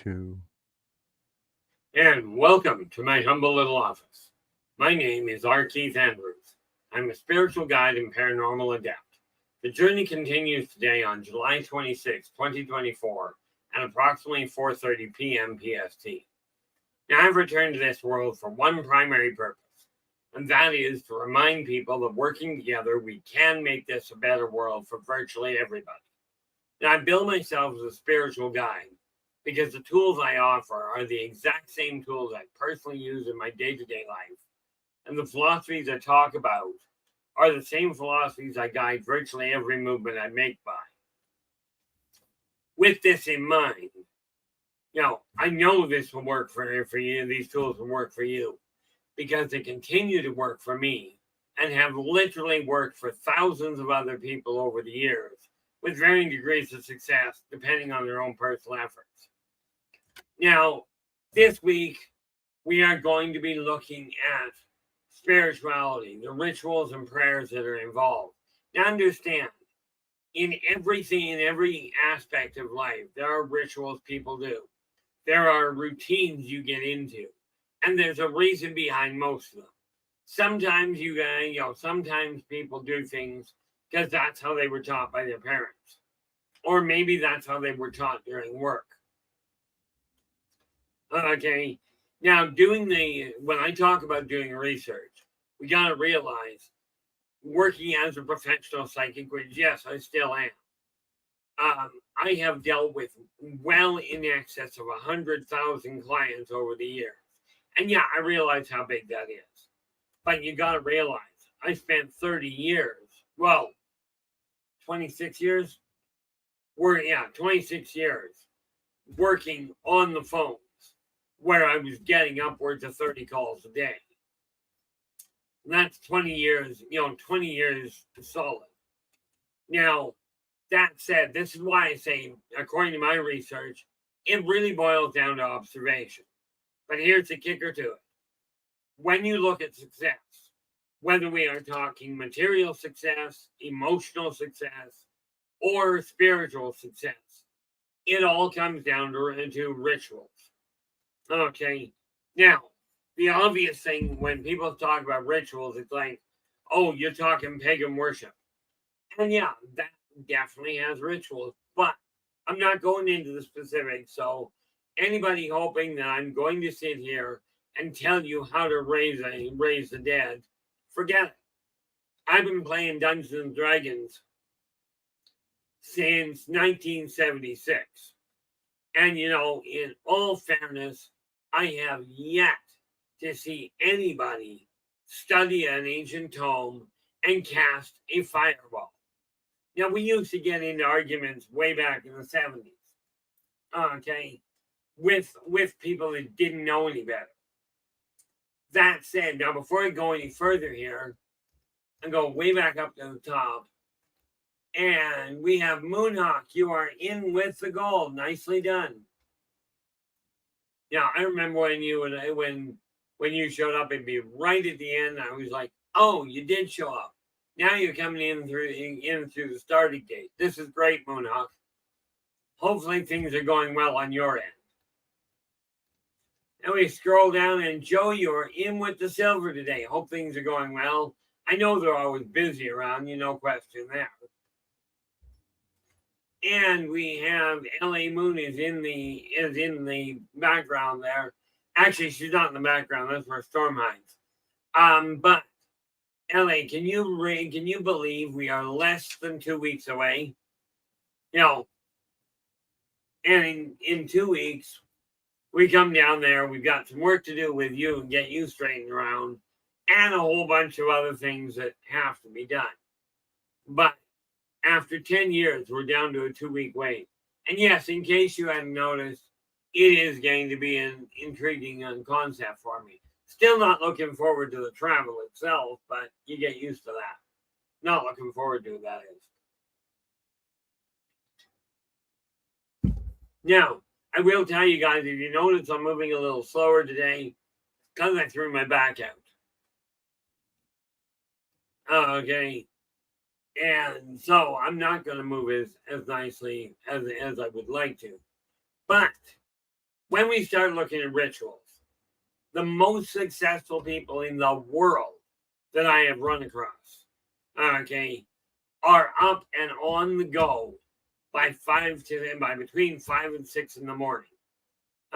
2. And welcome to my humble little office. My name is R. Keith Andrews. I'm a spiritual guide and paranormal adept. The journey continues today on July 26, 2024 at approximately 4:30 p.m. PST. Now, I've returned to this world for one primary purpose, and that is to remind people that working together, we can make this a better world for virtually everybody. Now, I bill myself as a spiritual guide because the tools I offer are the exact same tools I personally use in my day-to-day life. And the philosophies I talk about are the same philosophies I guide virtually every movement I make by. With this in mind, I know this will work for you. These tools will work for you because they continue to work for me and have literally worked for thousands of other people over the years with varying degrees of success depending on their own personal efforts. Now, this week, we are going to be looking at spirituality, the rituals and prayers that are involved. Now, understand, in every aspect of life, there are rituals people do. There are routines you get into, and there's a reason behind most of them. Sometimes sometimes people do things because that's how they were taught by their parents, or maybe that's how they were taught during work. Okay, now when I talk about doing research, we got to realize working as a professional psychic, which yes, I still am. I have dealt with well in excess of 100,000 clients over the years. And yeah, I realize how big that is. But you got to realize I spent 26 years? 26 years working on the phones where I was getting upwards of 30 calls a day. And that's 20 years, 20 years solid. Now, that said, this is why I say, according to my research, it really boils down to observation. But here's the kicker to it. When you look at success, whether we are talking material success, emotional success, or spiritual success, it all comes down to rituals. Okay, now, the obvious thing when people talk about rituals, it's like, oh, you're talking pagan worship. And yeah, that definitely has rituals, but I'm not going into the specifics. So anybody hoping that I'm going to sit here and tell you how to raise the dead, forget it. I've been playing Dungeons and Dragons since 1976. And in all fairness, I have yet to see anybody study an ancient tome and cast a fireball. Now, we used to get into arguments way back in the 70s, okay, with people that didn't know any better. That said, now before I go any further here, I go way back up to the top, and we have Moonhawk. You are in with the gold. Nicely done. Yeah, I remember when you showed up, it'd be right at the end. I was like, oh, you did show up. Now you're coming in through the starting gate. This is great, Moonhawk. Hopefully things are going well on your end. And we scroll down, and Joe, you're in with the silver today. Hope things are going well. I know they're always busy around you, no question there. And we have LA Moon is in the background there. Actually, she's not in the background. That's where Storm hides. But LA, can you believe we are less than 2 weeks away? And in 2 weeks, we come down there. We've got some work to do with you and get you straightened around, and a whole bunch of other things that have to be done. But after 10 years, we're down to a 2-week wait. And yes, in case you hadn't noticed, it is going to be an intriguing concept for me. Still not looking forward to the travel itself, but you get used to that. Not looking forward to it, that is. Now, I will tell you guys, if you notice I'm moving a little slower today, because I threw my back out. Okay. And so I'm not going to move as nicely as I would like to. But when we start looking at rituals, the most successful people in the world that I have run across, okay, are up and on the go by between 5 and 6 in the morning.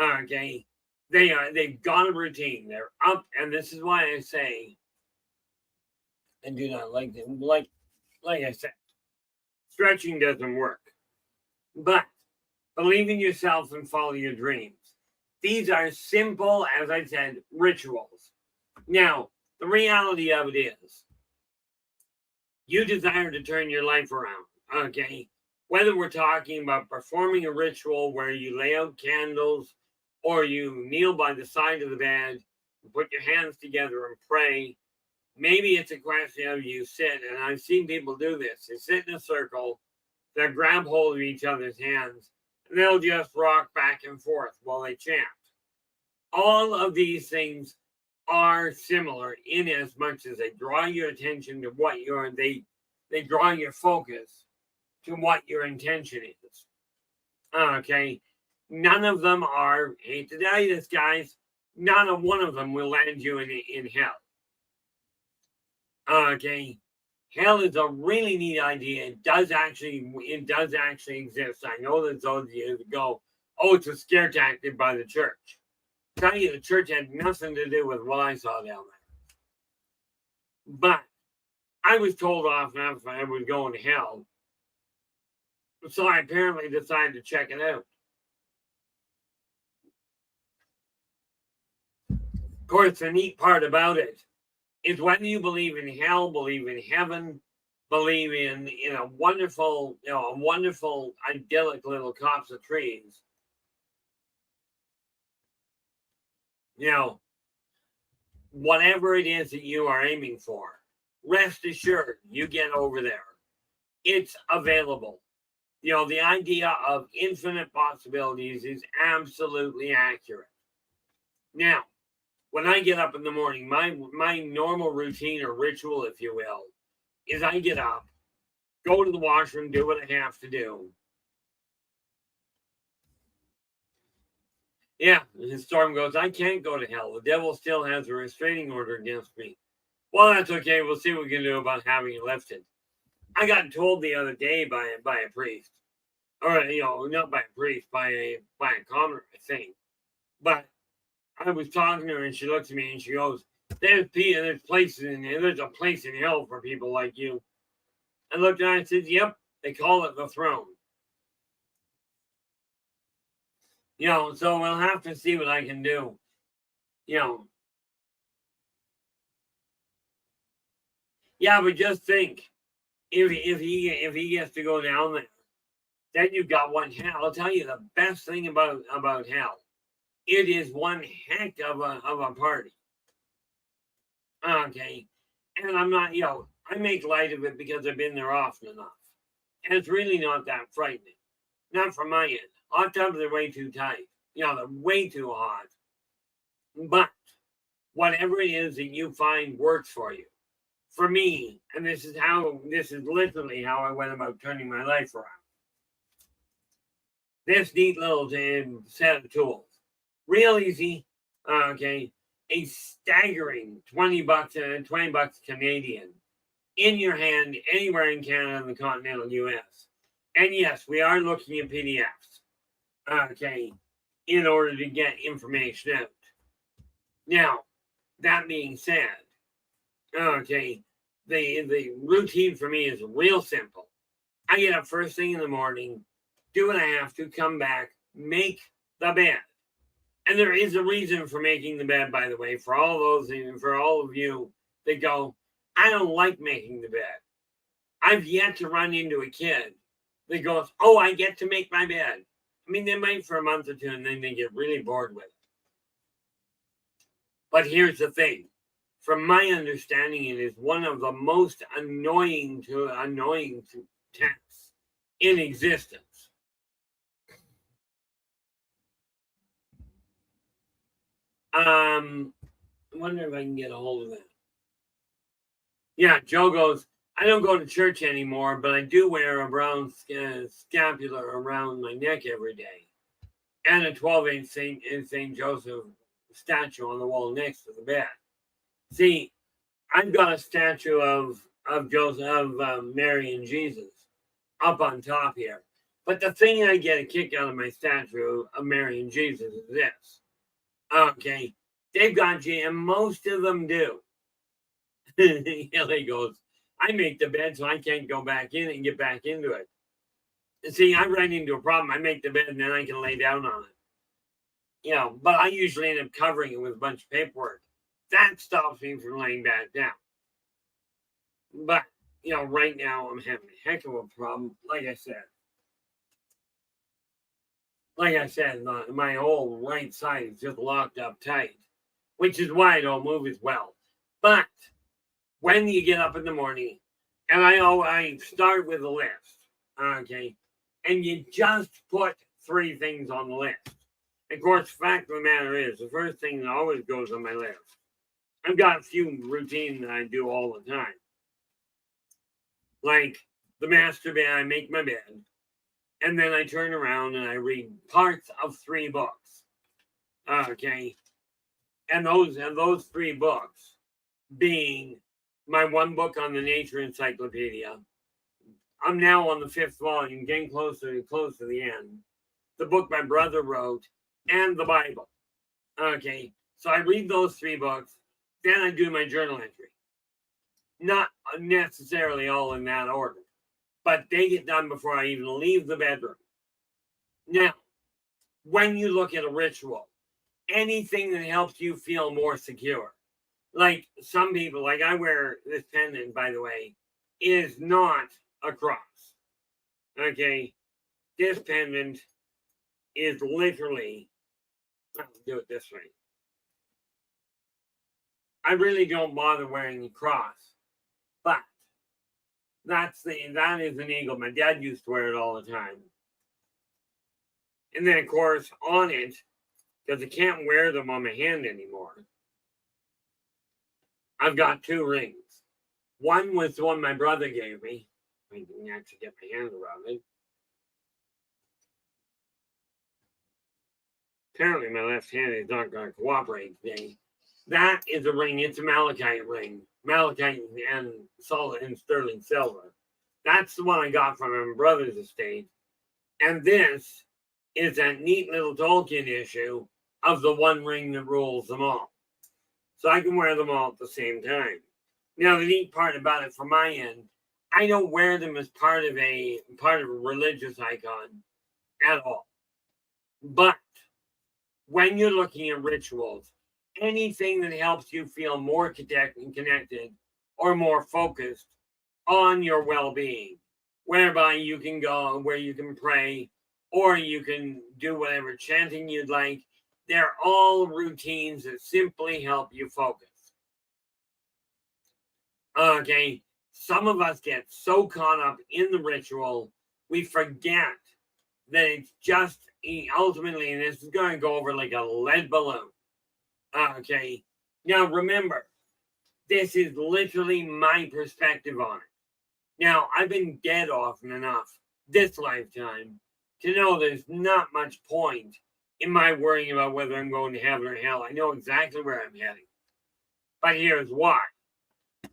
Okay. They've got a routine. They're up, and this is why I say, I do not like them. Like I said, stretching doesn't work. But believe in yourself and follow your dreams. These are simple, as I said, rituals. Now, the reality of it is, you desire to turn your life around, okay? Whether we're talking about performing a ritual where you lay out candles or you kneel by the side of the bed, put your hands together and pray. Maybe it's a question of you sit, and I've seen people do this. They sit in a circle, they'll grab hold of each other's hands, and they'll just rock back and forth while they chant. All of these things are similar in as much as they draw your attention to what they draw your focus to what your intention is. Okay. None of them are, hate to tell you this, guys, none of one of them will land you in hell. Okay. Hell is a really neat idea. It does actually exist. I know there's those of you that go, oh, it's a scare tactic by the church. Tell you the church had nothing to do with what I saw down there. But I was told off enough I was going to hell. So I apparently decided to check it out. Of course, the neat part about it is whether you believe in hell, believe in heaven, believe in a wonderful, idyllic little copse of trees. Whatever it is that you are aiming for, rest assured you get over there. It's available. The idea of infinite possibilities is absolutely accurate. Now, when I get up in the morning, my normal routine or ritual, if you will, is I get up, go to the washroom, do what I have to do. Yeah, and Storm goes, I can't go to hell. The devil still has a restraining order against me. Well, that's okay. We'll see what we can do about having it lifted. I got told the other day by a priest, or not by a priest, by a commoner, I think. But I was talking to her, and she looks at me and she goes, "There's places in there. There's a place in hell for people like you." I looked at her and said, "Yep, they call it the throne." So we'll have to see what I can do. Yeah, but just think, if he gets to go down there, then you've got one hell. I'll tell you the best thing about hell. It is one heck of a party. Okay. And I'm not, I make light of it because I've been there often enough. And it's really not that frightening. Not from my end. Hot tubs are way too tight. They're way too hot. But whatever it is that you find works for you. For me, and this is literally how I went about turning my life around. This neat little set of tools. Real easy. Okay. A staggering $20 Canadian in your hand anywhere in Canada and the continental US. And yes, we are looking at PDFs. Okay. In order to get information out. Now, that being said, okay, the routine for me is real simple. I get up first thing in the morning, do what I have to, come back, make the bed. And there is a reason for making the bed, by the way, for all of you that go, I don't like making the bed. I've yet to run into a kid that goes, oh, I get to make my bed. I mean, they might for a month or two, and then they get really bored with it. But here's the thing. From my understanding, it is one of the most annoying tasks in existence. I wonder if I can get a hold of that. Yeah, Joe goes, I don't go to church anymore, but I do wear a brown scapular around my neck every day. and a 12-inch Saint Joseph statue on the wall next to the bed. See, I've got a statue of Mary and Jesus up on top here. But the thing I get a kick out of my statue of Mary and Jesus is this. Okay, they've got you, and most of them do. Here he goes. I make the bed so I can't go back in and get back into it. See, I run into a problem. I make the bed and then I can lay down on it. But I usually end up covering it with a bunch of paperwork. That stops me from laying back down. But, right now I'm having a heck of a problem. Like I said, my whole right side is just locked up tight, which is why I don't move as well. But when you get up in the morning, and I start with a list, okay, and you just put 3 things on the list. Of course, the fact of the matter is, the first thing that always goes on my list, I've got a few routines that I do all the time. Like the master bed, I make my bed, and then I turn around and I read parts of 3 books. Okay. And those 3 books being my 1 book on the Nature Encyclopedia. I'm now on the 5th volume, getting close to the end. The book my brother wrote, and the Bible. Okay. So I read those 3 books, then I do my journal entry. Not necessarily all in that order, but they get done before I even leave the bedroom. Now, when you look at a ritual, anything that helps you feel more secure, like some people, like I wear this pendant, by the way, is not a cross. Okay, this pendant is literally, I'll do it this way. I really don't bother wearing the cross. But that is an eagle. My dad used to wear it all the time. And then, of course, on it, because I can't wear them on my hand anymore, I've got 2 rings. One was the one my brother gave me. I didn't actually get my hand around it. Apparently, my left hand is not going to cooperate today. That is a ring. It's a malachite ring. Malachite and solid and sterling silver. That's the one I got from my brother's estate. And this is that neat little Tolkien issue of the 1 ring that rules them all. So I can wear them all at the same time. Now, the neat part about it from my end, I don't wear them as part of a religious icon at all. But when you're looking at rituals, anything that helps you feel more connected or more focused on your well-being, whereby you can go where you can pray or you can do whatever chanting you'd like. They're all routines that simply help you focus. Okay, some of us get so caught up in the ritual, we forget that it's just ultimately, and this is going to go over like a lead balloon. Okay, now remember, this is literally my perspective on it. Now, I've been dead often enough this lifetime to know there's not much point in my worrying about whether I'm going to heaven or hell. I know exactly where I'm heading. But here's why.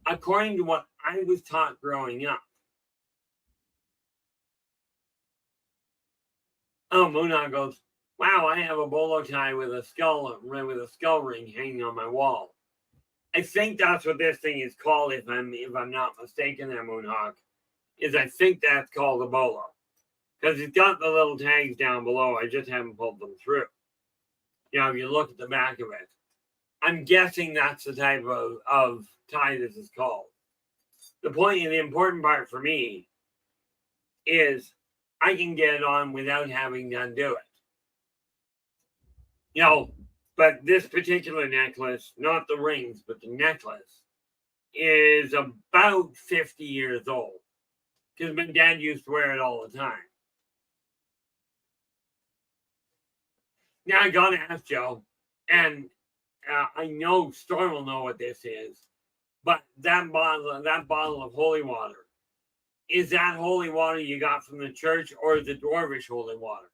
According to what I was taught growing up, Muna goes, wow, I have a bolo tie with a skull ring hanging on my wall. I think that's what this thing is called, if I'm not mistaken there, Moonhawk. I think that's called a bolo. Because it's got the little tags down below. I just haven't pulled them through. If you look at the back of it, I'm guessing that's the type of tie this is called. The point and the important part for me is I can get it on without having to undo it. But this particular necklace, not the rings, but the necklace, is about 50 years old. Because my dad used to wear it all the time. Now I gotta ask Joe, and I know Storm will know what this is, but that bottle of holy water, is that holy water you got from the church, or is it dwarvish holy water?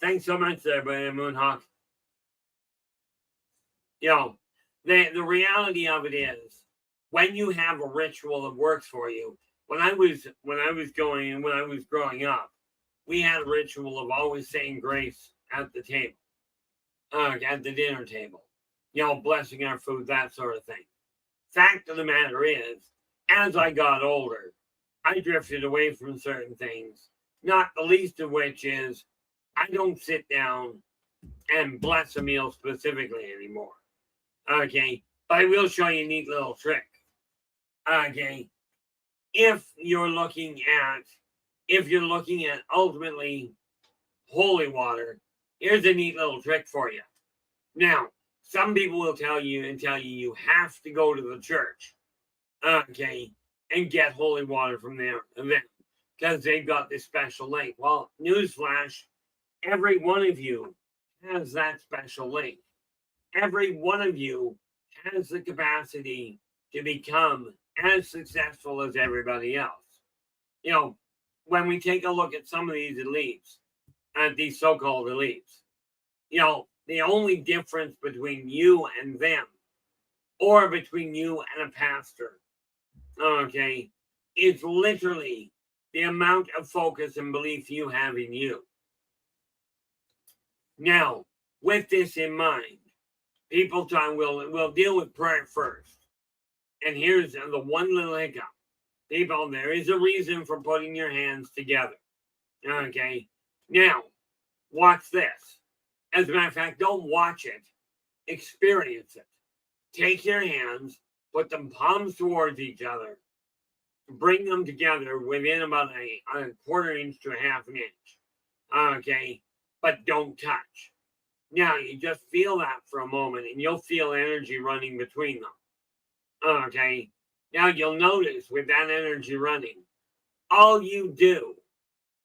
Thanks so much there, Moonhawk. You know, the reality of it is, when you have a ritual that works for you. When I was growing up, we had a ritual of always saying grace at the table, at the dinner table. You know, blessing our food, that sort of thing. Fact of the matter is, as I got older, I drifted away from certain things, not the least of which is I don't sit down and bless a meal specifically anymore. Okay, but I will show you a neat little trick. Okay, if you're looking at ultimately holy water, here's a neat little trick for you. Now, some people will tell you you have to go to the church, okay, and get holy water from there because they've got this special link. Well, newsflash, every one of you has that special link. Every one of you has the capacity to become as successful as everybody else. You know, when we take a look at some of these elites, these so-called elites, you know, the only difference between you and them, or between you and a pastor, okay, is literally the amount of focus and belief you have in you. Now, with this in mind, people will deal with prayer first. And here's the one little hiccup. People, there is a reason for putting your hands together. Okay? Now, watch this. As a matter of fact, don't watch it. Experience it. Take your hands, put them palms towards each other, bring them together within about a quarter inch to a half an inch. Okay? But don't touch. Now, you just feel that for a moment, and you'll feel energy running between them. Okay? Now, you'll notice with that energy running, all you do,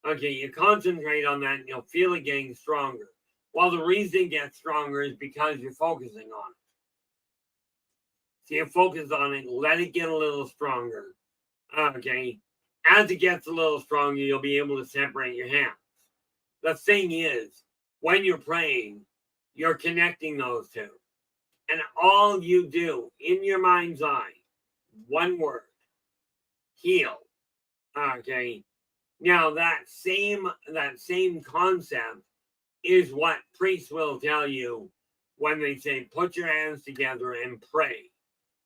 okay, you concentrate on that, and you'll feel it getting stronger. Well, the reason it gets stronger is because you're focusing on it. So you focus on it, let it get a little stronger. Okay? As it gets a little stronger, you'll be able to separate your hands. The thing is, when you're praying, you're connecting those two. And all you do in your mind's eye, one word, heal. Okay. Now that same concept is what priests will tell you when they say put your hands together and pray.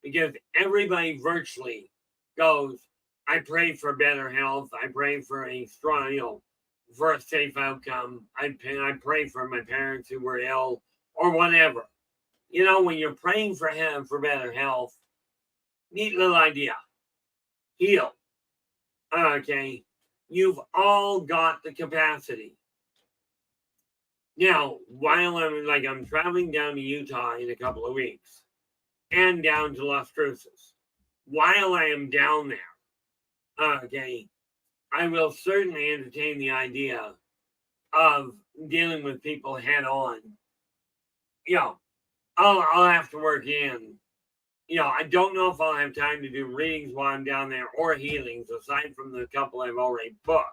Because everybody virtually goes, I pray for better health, I pray for a strong, for a safe outcome. I pray for my parents who were ill or whatever. When you're praying for him for better health, neat little idea. Heal. Okay. You've all got the capacity. Now, while I'm traveling down to Utah in a couple of weeks and down to Las Cruces, while I am down there, okay, I will certainly entertain the idea of dealing with people head on. I'll have to work in. I don't know if I'll have time to do readings while I'm down there or healings, aside from the couple I've already booked.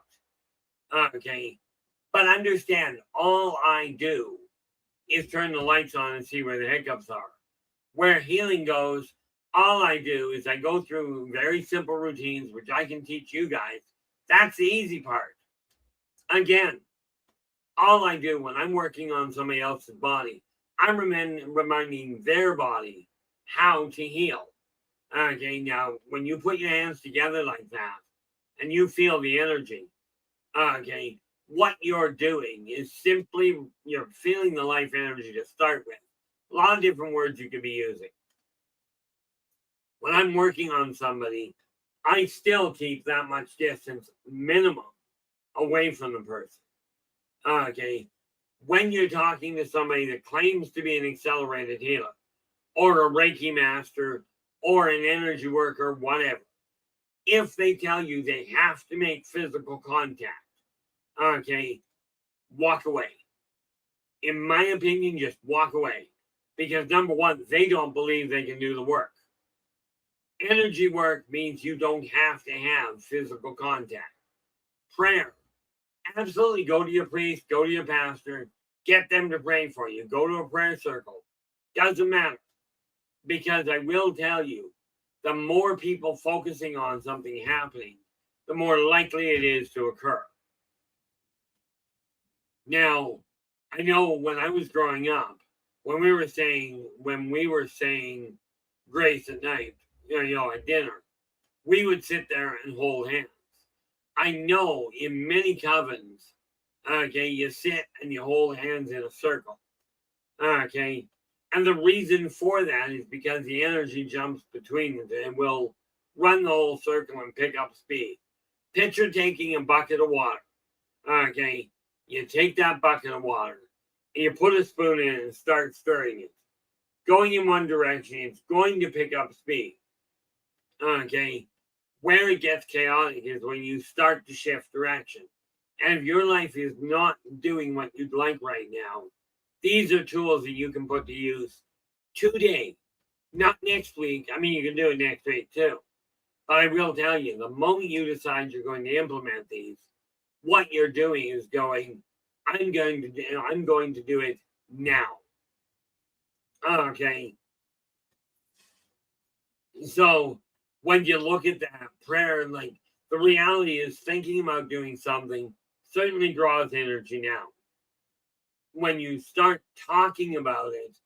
Okay. But understand, all I do is turn the lights on and see where the hiccups are. Where healing goes, all I do is I go through very simple routines, which I can teach you guys. That's the easy part. Again, all I do when I'm working on somebody else's body, I'm reminding their body how to heal. Okay, now, when you put your hands together like that, and you feel the energy, okay, what you're doing is simply, you're feeling the life energy to start with. A lot of different words you could be using. When I'm working on somebody, I still keep that much distance, minimum, away from the person. Okay, when you're talking to somebody that claims to be an accelerated healer, or a Reiki master, or an energy worker, whatever, if they tell you they have to make physical contact, okay, walk away. In my opinion, just walk away. Because number one, they don't believe they can do the work. Energy work means you don't have to have physical contact. Prayer absolutely go to your priest, go to your pastor, get them to pray for you, go to a prayer circle. Doesn't matter. Because I will tell you, the more people focusing on something happening, the more likely it is to occur. Now, I know when I was growing up, when we were saying grace at night, at dinner, we would sit there and hold hands. I know in many covens, okay, you sit and you hold hands in a circle. Okay. And the reason for that is because the energy jumps between them and will run the whole circle and pick up speed. Picture taking a bucket of water. Okay. You take that bucket of water and you put a spoon in it and start stirring it. Going in one direction, it's going to pick up speed. Okay. Where it gets chaotic is when you start to shift direction. And if your life is not doing what you'd like right now, these are tools that you can put to use today, not next week. I mean, you can do it next week too. But I will tell you, the moment you decide you're going to implement these, what you're doing is going, I'm going to do it now. Okay. So when you look at that prayer, like the reality is thinking about doing something certainly draws energy now. When you start talking about it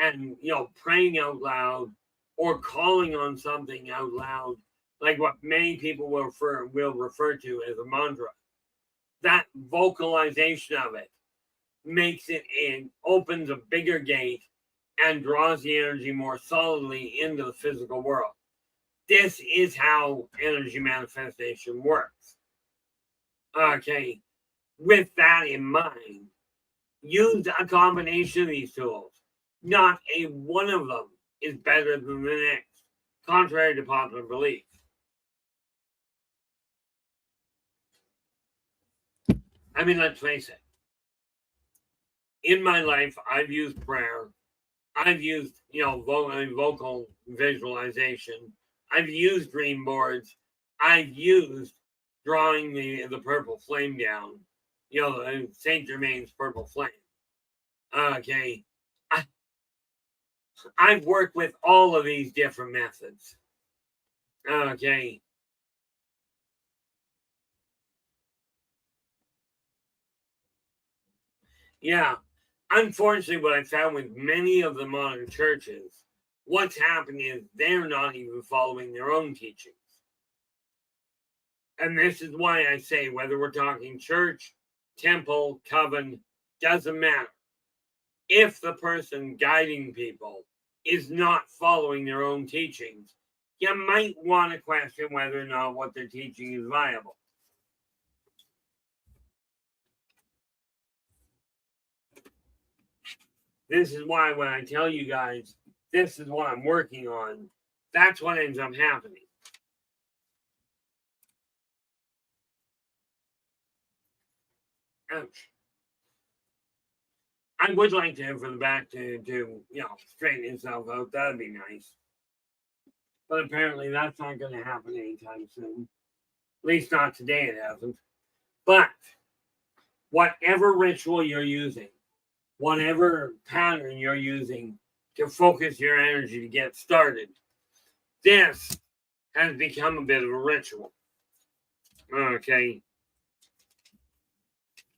and, praying out loud or calling on something out loud, like what many people will refer to as a mantra, that vocalization of it makes it and opens a bigger gate and draws the energy more solidly into the physical world. This is how energy manifestation works. Okay, with that in mind, use a combination of these tools. Not a one of them is better than the next, contrary to popular belief. I mean, let's face it. In my life, I've used prayer. I've used, vocal visualization. I've used dream boards. I've used drawing the purple flame down. Saint Germain's purple flame. Okay. I've worked with all of these different methods. Okay. Yeah. Unfortunately, what I found with many of the modern churches, what's happening is they're not even following their own teachings. And this is why I say whether we're talking church, temple, coven, doesn't matter. If the person guiding people is not following their own teachings, you might want to question whether or not what they're teaching is viable. This is why when I tell you guys, this is what I'm working on, that's what ends up happening. Ouch. I would like to for the back to straighten itself out. That'd be nice. But apparently that's not going to happen anytime soon. At least not today it hasn't. But whatever ritual you're using, whatever pattern you're using to focus your energy to get started, this has become a bit of a ritual. Okay.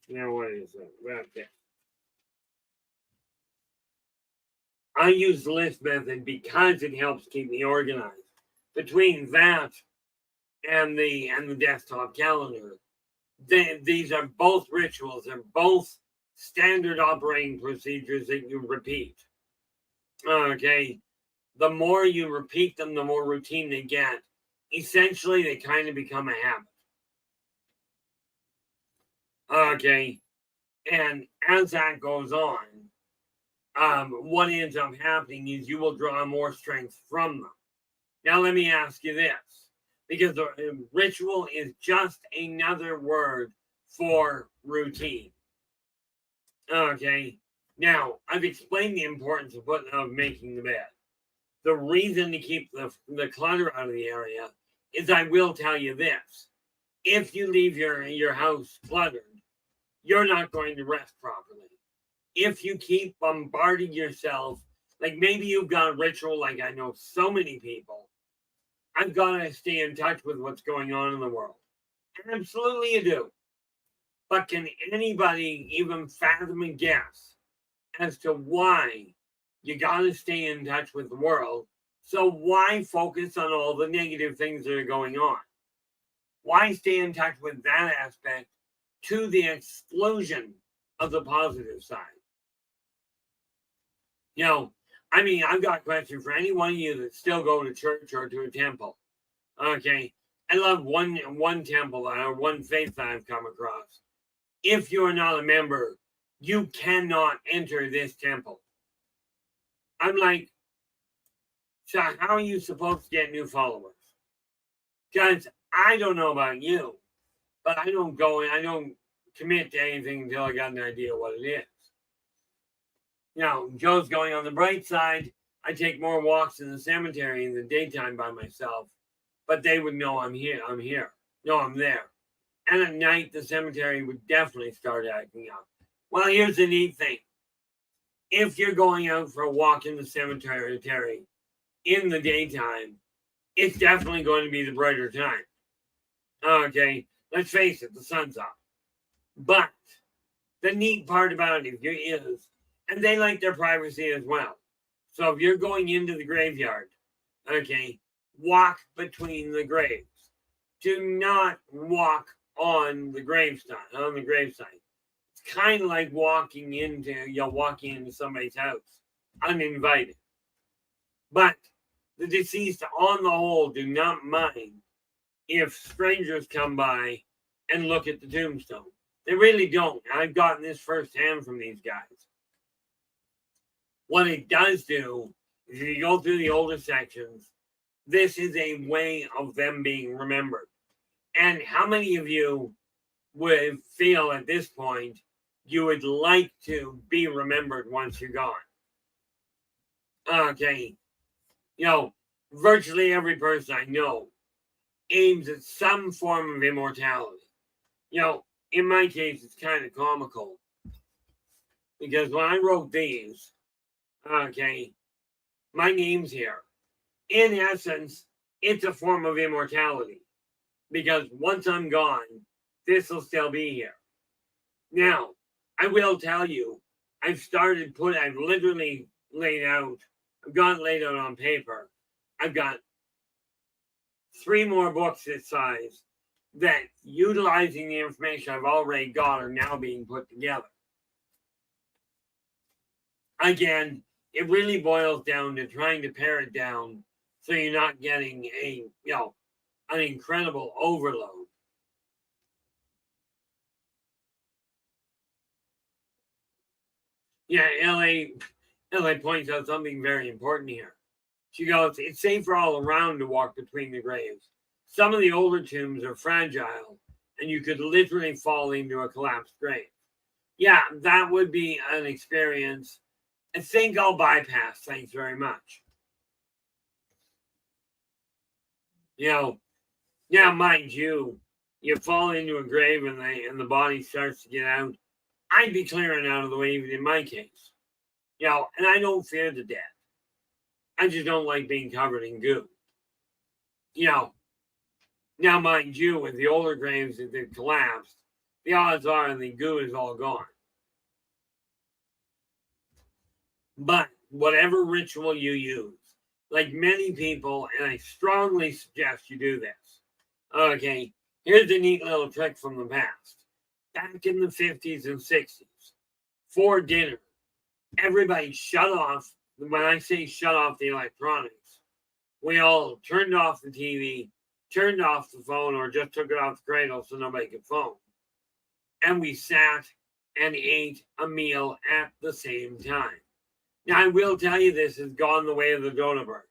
Now what is it? Right there. I use the list method because it helps keep me organized. Between that and the desktop calendar, these are both rituals. They're both standard operating procedures that you repeat. Okay. The more you repeat them, the more routine they get. Essentially, they kind of become a habit. Okay. And as that goes on, what ends up happening is you will draw more strength from them. Now, let me ask you this, because the ritual is just another word for routine. Okay. Now, I've explained the importance of making the bed. The reason to keep the clutter out of the area is I will tell you this. If you leave your house cluttered, you're not going to rest properly. If you keep bombarding yourself, like maybe you've got a ritual, like I know so many people, I've got to stay in touch with what's going on in the world. Absolutely you do. But can anybody even fathom and guess as to why you got to stay in touch with the world? So why focus on all the negative things that are going on? Why stay in touch with that aspect to the exclusion of the positive side? I've got a question for any one of you that still go to church or to a temple. Okay. I love one temple or one faith that I've come across. If you are not a member, you cannot enter this temple. I'm like, so how are you supposed to get new followers? Guys, I don't know about you, but I don't commit to anything until I got an idea what it is. Joe's going on the bright side. I take more walks in the cemetery in the daytime by myself, but they would know I'm here. No, I'm there. And at night, the cemetery would definitely start acting up. Well, here's the neat thing. If you're going out for a walk in the cemetery in the daytime, it's definitely going to be the brighter time. Okay, let's face it, the sun's up. But the neat part about it is, and they like their privacy as well. So if you're going into the graveyard, okay, walk between the graves. Do not walk on the gravesite. It's kind of like walking into somebody's house uninvited. But the deceased, on the whole, do not mind if strangers come by and look at the tombstone. They really don't. I've gotten this firsthand from these guys. What it does do is, if you go through the older sections, this is a way of them being remembered. And how many of you would feel at this point you would like to be remembered once you're gone? Okay. Virtually every person I know aims at some form of immortality. In my case, it's kind of comical. Because when I wrote these, okay, my name's here. In essence, it's a form of immortality. Because once I'm gone, this will still be here. Now, I will tell you, I've literally I've got laid out on paper. I've got 3 more books this size that, utilizing the information I've already got, are now being put together. Again, it really boils down to trying to pare it down so you're not getting an incredible overload. Yeah, LA points out something very important here. She goes, it's safer all around to walk between the graves. Some of the older tombs are fragile, and you could literally fall into a collapsed grave. Yeah, that would be an experience I think I'll bypass. Thanks very much. Now, mind you, you fall into a grave and the body starts to get out. I'd be clearing out of the way even in my case. And I don't fear the death. I just don't like being covered in goo. Now, mind you, with the older graves that they've collapsed, the odds are the goo is all gone. But whatever ritual you use, like many people, and I strongly suggest you do this. Okay, here's a neat little trick from the past. Back in the 50s and 60s, for dinner, everybody shut off. When I say shut off the electronics, we all turned off the TV, turned off the phone, or just took it off the cradle so nobody could phone. And we sat and ate a meal at the same time. Now, I will tell you, this has gone the way of the dodo bird.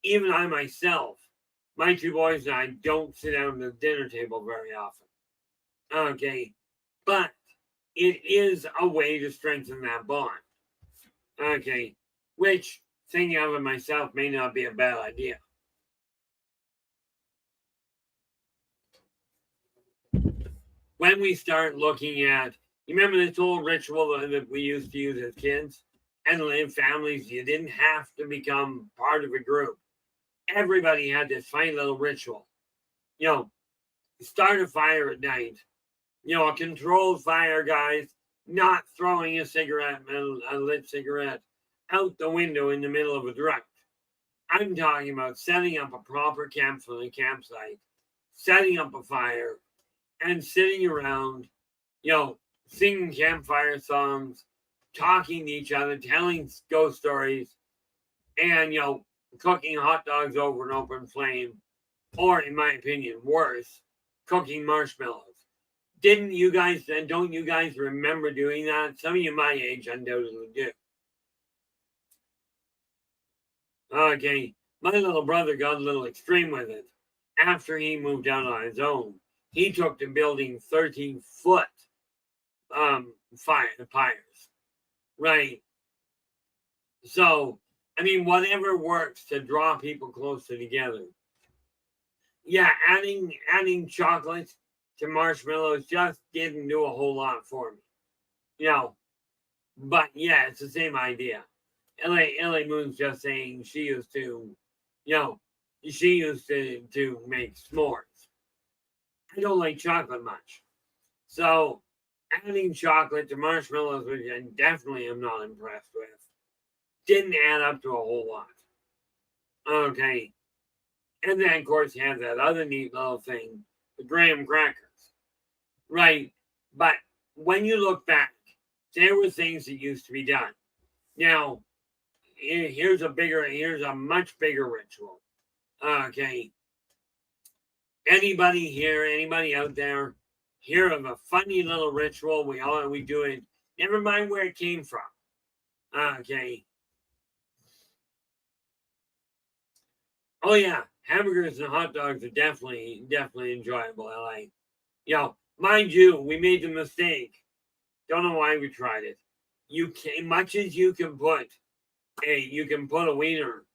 Even I myself, my 2 boys and I don't sit down at the dinner table very often. Okay, but it is a way to strengthen that bond. Okay, which, thinking of it myself, may not be a bad idea. When we start looking at, You remember this old ritual that we used to use as kids? And in families, you didn't have to become part of a group. Everybody had this fine little ritual. Start a fire at night. A controlled fire, guys, not throwing a lit cigarette out the window in the middle of a drought. I'm talking about setting up a proper campsite, setting up a fire, and sitting around, singing campfire songs, talking to each other, telling ghost stories, and, cooking hot dogs over an open flame, or, in my opinion, worse, cooking marshmallows. Don't you guys remember doing that? Some of you my age undoubtedly do. Okay, my little brother got a little extreme with it. After he moved out on his own, he took to building 13-foot fires. Right. So, whatever works to draw people closer together. Yeah, adding chocolate to marshmallows just didn't do a whole lot for me. But yeah, it's the same idea. LA Moon's just saying she used to make s'mores. I don't like chocolate much. So adding chocolate to marshmallows, which I definitely am not impressed with, didn't add up to a whole lot. Okay. And then, of course, you have that other neat little thing, the graham crackers. Right. But when you look back, there were things that used to be done. Now, here's a much bigger ritual. Okay. Anybody out there hear of a funny little ritual? We do it. Never mind where it came from. Okay. Oh yeah, hamburgers and hot dogs are definitely enjoyable. Mind you, we made the mistake. Don't know why we tried it. Much as you can put a wiener,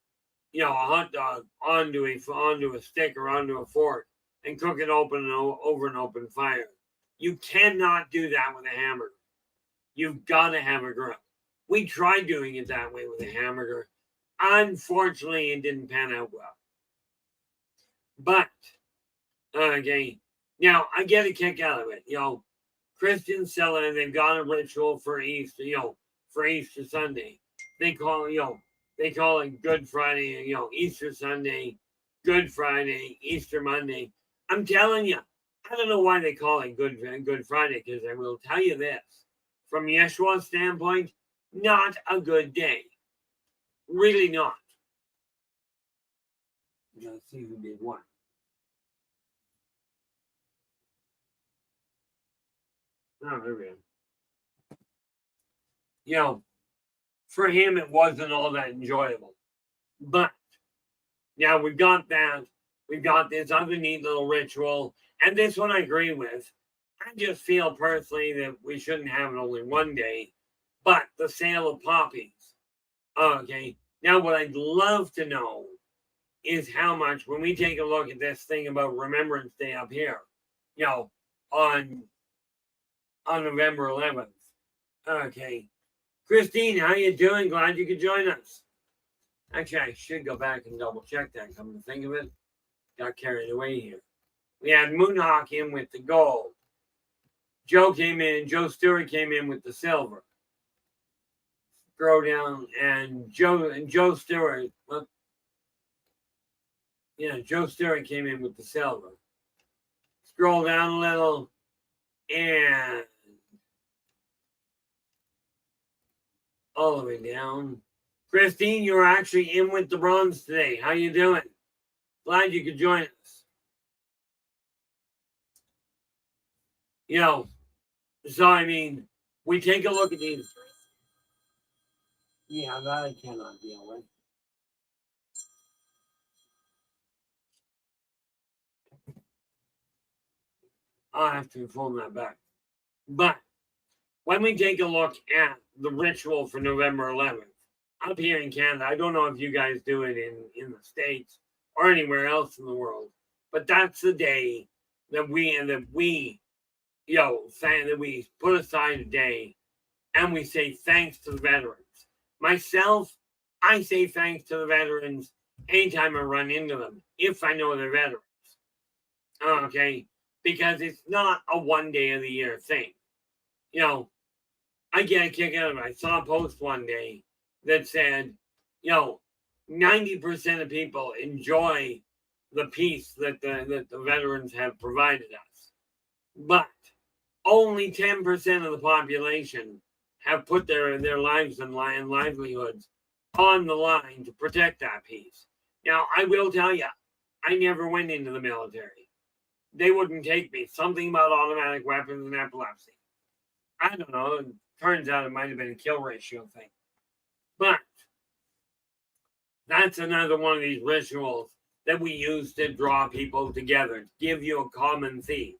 a hot dog onto a stick or onto a fork and cook it over an open fire. You cannot do that with a hamburger. You've got to have a grill. We tried doing it that way with a hamburger. Unfortunately, it didn't pan out well. But, okay, now I get a kick out of it. Christians sell it, and they've got a ritual for Easter, for Easter Sunday. They call it Good Friday, Easter Sunday, Good Friday, Easter Monday. I'm telling you, I don't know why they call it Good Friday, because I will tell you this. From Yeshua's standpoint, not a good day. Really not. Let's see who did what. Oh, there we go. For him, it wasn't all that enjoyable. But now we've got that. We've got this other neat little ritual. And this one I agree with. I just feel personally that we shouldn't have it only one day. But the sale of poppies. Okay. Now, what I'd love to know is how much, when we take a look at this thing about Remembrance Day up here, on November 11th. Okay. Christine, how you doing? Glad you could join us. Actually, I should go back and double check that, come to think of it. Got carried away here. We had Moonhawk in with the gold. Joe Stewart came in with the silver. Scroll down, and Joe Stewart, Joe Stewart came in with the silver. Scroll down a little, and all the way down. Christine, you're actually in with the bronze today. How you doing? Glad you could join us. So we take a look at these. Yeah, that I cannot deal with. I'll have to phone that back. But when we take a look at the ritual for November 11th, up here in Canada, I don't know if you guys do it in the States or anywhere else in the world, but that's the day that we saying that we put aside a day and we say thanks to the veterans. Myself, I say thanks to the veterans anytime I run into them, if I know they're veterans. Okay? Because it's not a one day of the year thing. I get a kick out of it. I saw a post one day that said, 90% of people enjoy the peace that the veterans have provided us. But only 10% of the population have put their lives and livelihoods on the line to protect that peace. Now, I will tell you, I never went into the military. They wouldn't take me. Something about automatic weapons and epilepsy. I don't know. It turns out it might have been a kill ratio thing. But that's another one of these rituals that we use to draw people together, to give you a common theme.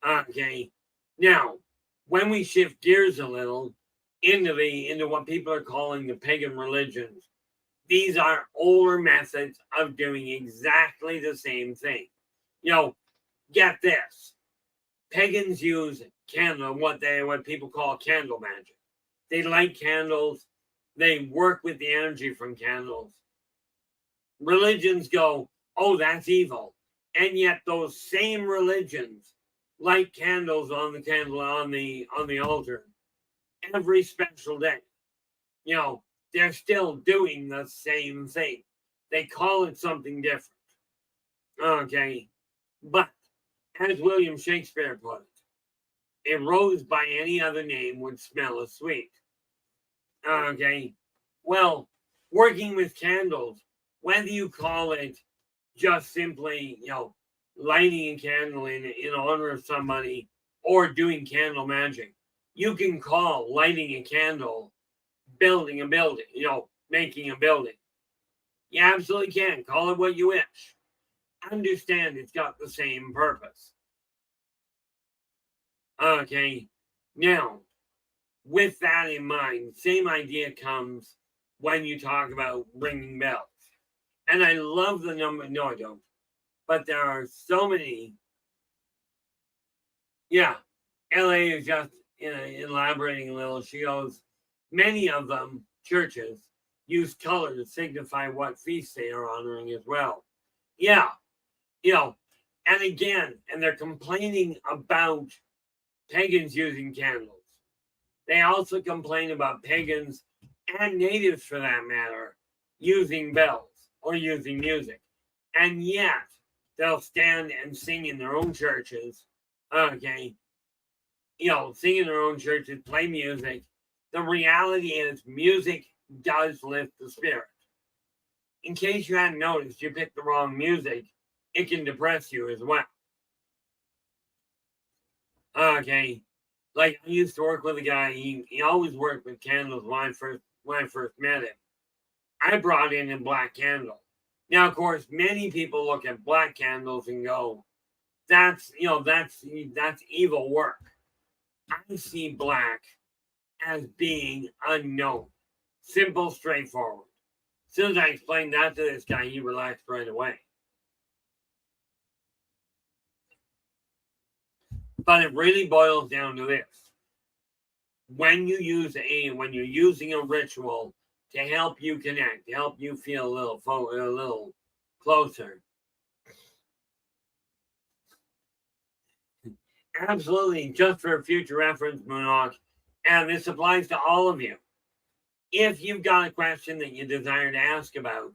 Okay. Now, when we shift gears a little into what people are calling the pagan religions, these are older methods of doing exactly the same thing. Get this. Pagans use what people call candle magic. They light candles. They work with the energy from candles. Religions go, oh, that's evil. And yet those same religions light candles on the altar every special day. They're still doing the same thing. They call it something different. Okay. But as William Shakespeare put it, a rose by any other name would smell as sweet. Okay. Well, working with candles, whether you call it just simply, lighting a candle in honor of somebody or doing candle magic, you can call lighting a candle building a building, making a building. You absolutely can. Call it what you wish. Understand it's got the same purpose. Okay. Now, with that in mind, same idea comes when you talk about ringing bells. And I love the number. No, I don't. But there are so many. Yeah. LA is just elaborating a little. She goes, many of them, churches, use color to signify what feast they are honoring as well. Yeah. And again, and they're complaining about pagans using candles. They also complain about pagans and natives, for that matter, using bells or using music. And yet, they'll stand and sing in their own churches. Okay. Sing in their own churches, play music. The reality is, music does lift the spirit. In case you hadn't noticed, you picked the wrong music, it can depress you as well. Okay. Like, I used to work with a guy, he always worked with candles when I first met him. I brought in a black candle. Now, of course, many people look at black candles and go, that's evil work. I see black as being unknown. Simple, straightforward. As soon as I explained that to this guy, he relaxed right away. But it really boils down to this. When you're using a ritual to help you connect, to help you feel a little closer. Absolutely, just for future reference, Moonhawk, and this applies to all of you. If you've got a question that you desire to ask about,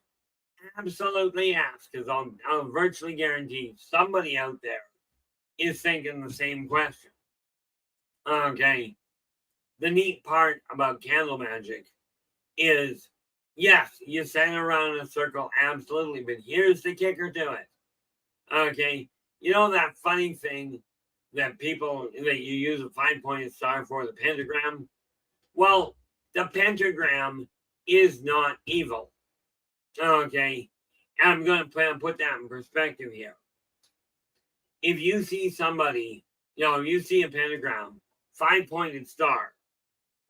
absolutely ask, because I'll virtually guarantee somebody out there is thinking the same question. Okay. The neat part about candle magic is, yes, you stand around in a circle, absolutely, but here's the kicker to it. Okay. That funny thing that you use a 5-pointed star for, the pentagram? Well, the pentagram is not evil. Okay. And I'm going to put that in perspective here. If you see somebody, if you see a pentagram, 5-pointed star,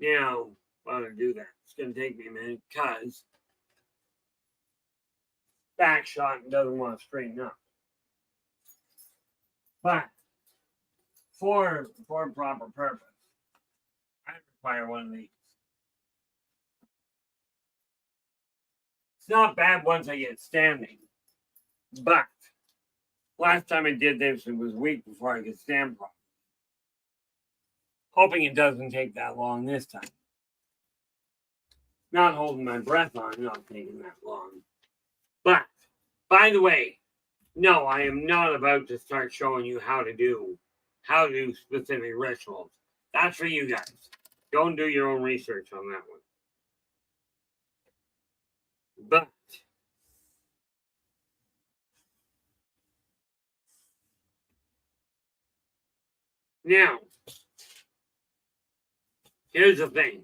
I'm going to do that. It's going to take me a minute because back shot doesn't want to straighten up. But for proper purpose. I require one of these. It's not bad once I get standing, but last time I did this, it was a week before I could stand properly. Hoping it doesn't take that long this time. Not holding my breath on, not taking that long. But, by the way, no, I am not about to start showing you how to do specific rituals. That's for you guys. Don't do your own research on that one. But now, here's the thing.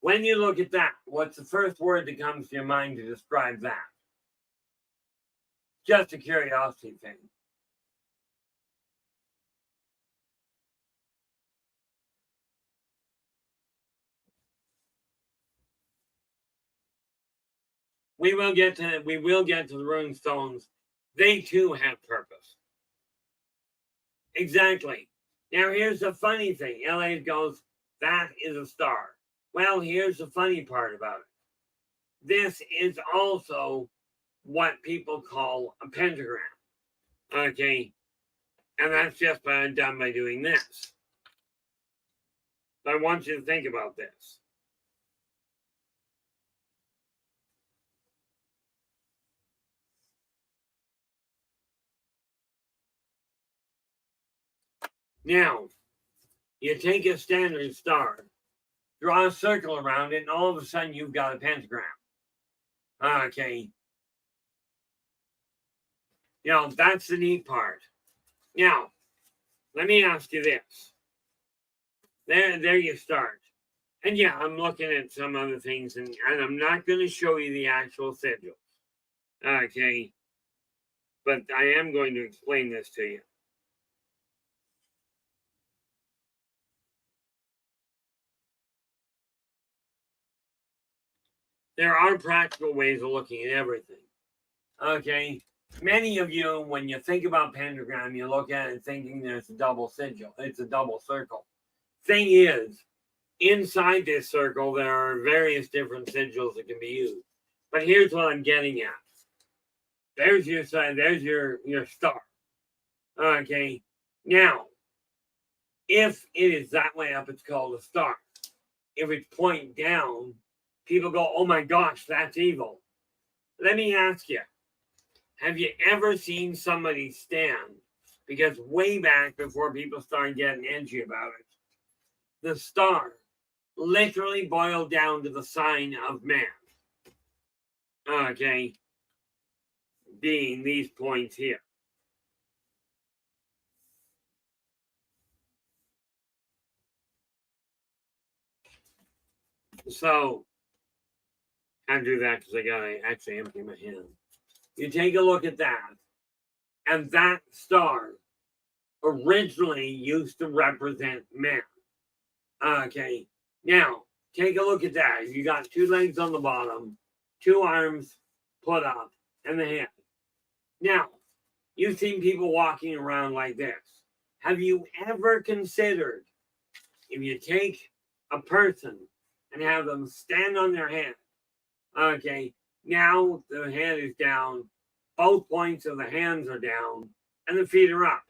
When you look at that, what's the first word that comes to your mind to describe that? Just a curiosity thing. We will get to the rune stones. They too have purpose. Exactly. Now here's the funny thing. LA goes, that is a star. Well, here's the funny part about it. This is also what people call a pentagram. Okay. And that's just done by doing this. But I want you to think about this. Now, you take a standard star, draw a circle around it, and all of a sudden you've got a pentagram. Okay. You know, that's the neat part. Now, let me ask you this. There you start. And yeah, I'm looking at some other things, and I'm not going to show you the actual sigils. Okay. But I am going to explain this to you. There are practical ways of looking at everything. Okay. Many of you, when you think about pentagram, you look at it thinking there's a double sigil. It's a double circle. Thing is, inside this circle, there are various different sigils that can be used. But here's what I'm getting at. There's your side. There's your star. Okay. Now, if it is that way up, it's called a star. If it's pointing down, people go, oh my gosh, that's evil. Let me ask you, have you ever seen somebody stand? Because way back before people started getting edgy about it, the star literally boiled down to the sign of man. Okay. Being these points here. So, I do that because I gotta actually empty my hand. You take a look at that, and that star originally used to represent man. Okay, now take a look at that. You got two legs on the bottom, two arms put up, and the head. Now, you've seen people walking around like this. Have you ever considered if you take a person and have them stand on their head? Okay, now the head is down, both points of the hands are down, and the feet are up.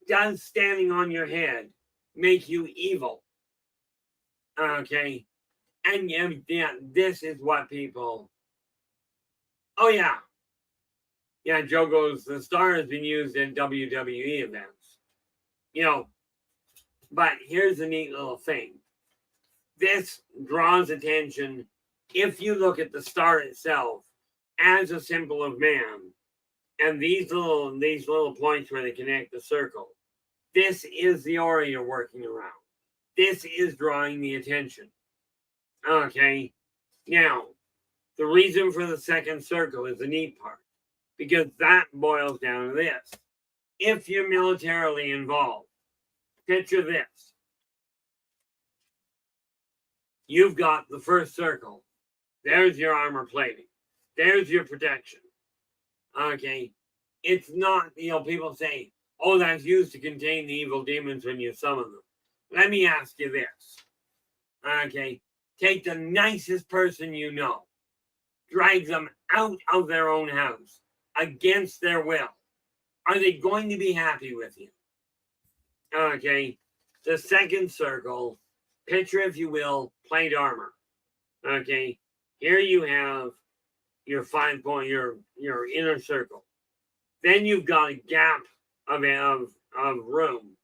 Does standing on your head make you evil? Okay, and yeah, this is what people. Oh yeah, yeah. Joe goes. The star has been used in WWE events, you know. But here's the neat little thing. This draws attention. If you look at the star itself as a symbol of man, and these little points where they connect the circle, this is the aura you're working around. This is drawing the attention. Okay. Now, the reason for the second circle is the neat part, because that boils down to this. If you're militarily involved, picture this. You've got the first circle. There's your armor plating. There's your protection. Okay. it's not, people say, oh, that's used to contain the evil demons when you summon them. Let me ask you this. Okay. Take the nicest person you know, drag them out of their own house against their will. Are they going to be happy with you? Okay. The second circle, picture, if you will, plate armor. Okay. Here you have your 5 point, your inner circle. Then you've got a gap of room.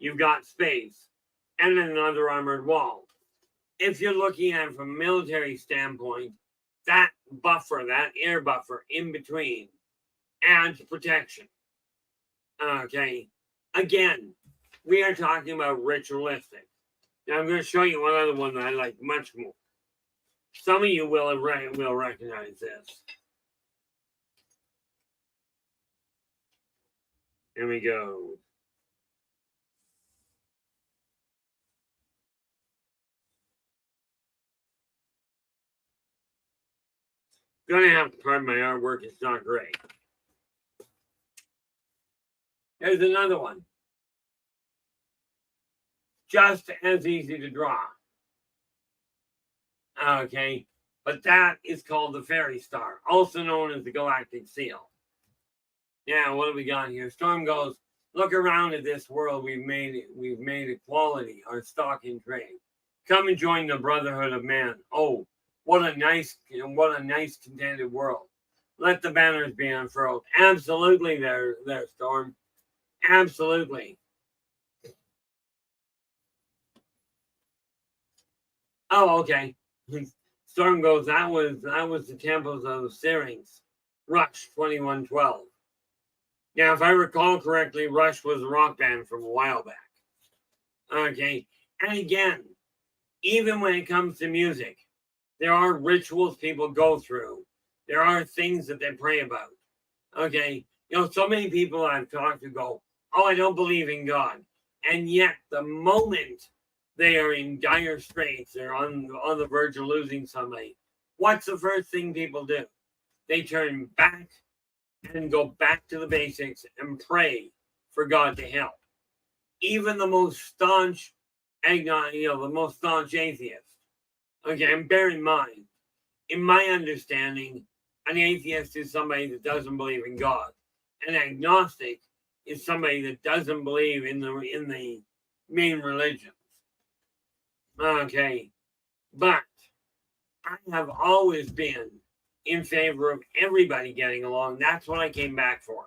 You've got space and another armored wall. If you're looking at it from a military standpoint, that buffer, that air buffer in between adds protection. Okay. Again, we are talking about ritualistic. Now I'm going to show you one other one that I like much more. Some of you will recognize this. Here we go. Gonna have to pardon my artwork, it's not great. Here's another one. Just as easy to draw. Okay, but that is called the fairy star, also known as the galactic seal. Now, what do we got here? Storm goes, look around at this world we've made equality our stock in trade. Come and join the brotherhood of man. Oh, what a nice contented world. Let the banners be unfurled. Absolutely there, Storm. Absolutely. Oh, okay. Storm goes, that was the temples of the Syrinx. Rush 2112. Now, if I recall correctly, Rush was a rock band from a while back. Okay. And again, even when it comes to music, there are rituals people go through. There are things that they pray about. Okay. So many people I've talked to go, oh, I don't believe in God. And yet, the moment they are in dire straits, they're on the verge of losing somebody, what's the first thing people do? They turn back and go back to the basics and pray for God to help. Even the most staunch, the most staunch atheist. Okay, and bear in mind, in my understanding, an atheist is somebody that doesn't believe in God. An agnostic is somebody that doesn't believe in the main religions. Okay, but I have always been in favor of everybody getting along. That's what I came back for.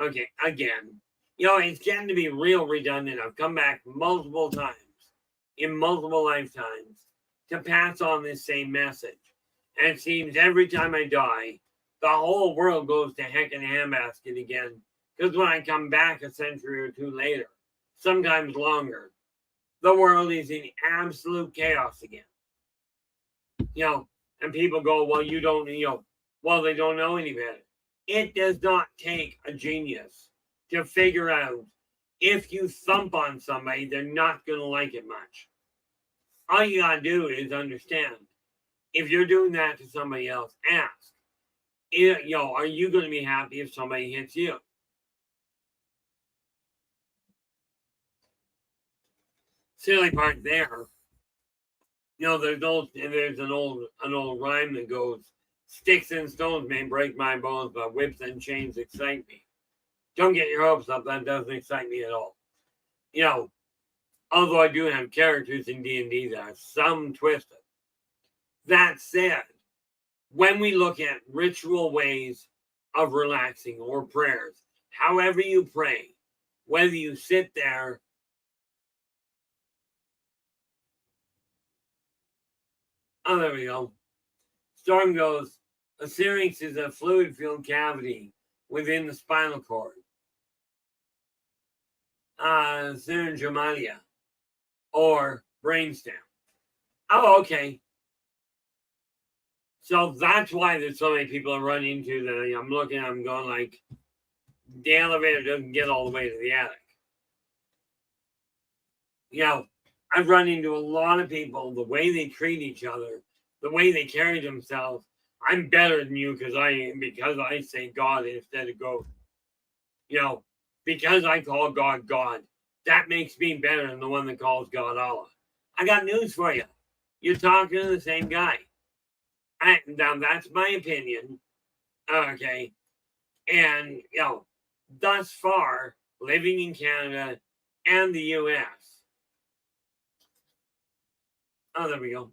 Okay, again, it's getting to be real redundant. I've come back multiple times in multiple lifetimes to pass on this same message. And it seems every time I die, the whole world goes to heck in a handbasket again. Because when I come back a century or two later, sometimes longer, the world is in absolute chaos again. And people go, well, you don't, they don't know any better. It does not take a genius to figure out if you thump on somebody, they're not going to like it much. All you got to do is understand. If you're doing that to somebody else, ask, are you going to be happy if somebody hits you? Silly part there. There's an old rhyme that goes, sticks and stones may break my bones, but whips and chains excite me. Don't get your hopes up. That doesn't excite me at all. Although I do have characters in D&D that are some twisted. That said, when we look at ritual ways of relaxing or prayers, however you pray, whether you sit there, oh, there we go. Storm goes, a syrinx is a fluid-filled cavity within the spinal cord. Syringomalia or brainstem. Oh, okay. So that's why there's so many people I run into that I'm going like, the elevator doesn't get all the way to the attic. I've run into a lot of people, the way they treat each other, the way they carry themselves. I'm better than you because I say God instead of ghost. because I call God God, that makes me better than the one that calls God Allah. I got news for you. You're talking to the same guy. Now, that's my opinion. Okay. And, thus far, living in Canada and the US. Oh, there we go.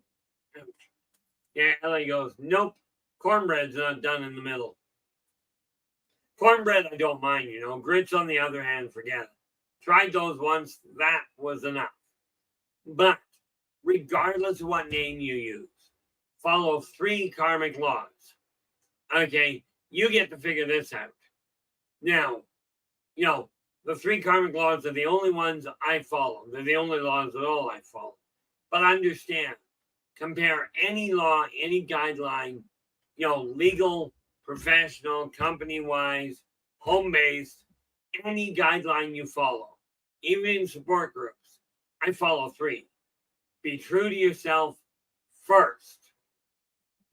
Yeah, LA goes, nope, cornbread's not done in the middle. Cornbread, I don't mind, Grits, on the other hand, forget it. Tried those once, that was enough. But regardless of what name you use, follow 3 karmic laws. Okay, you get to figure this out. Now, the 3 karmic laws are the only ones I follow. They're the only laws at all I follow. But understand, compare any law, any guideline, legal, professional, company-wise, home-based, any guideline you follow, even in support groups. I follow 3. Be true to yourself first.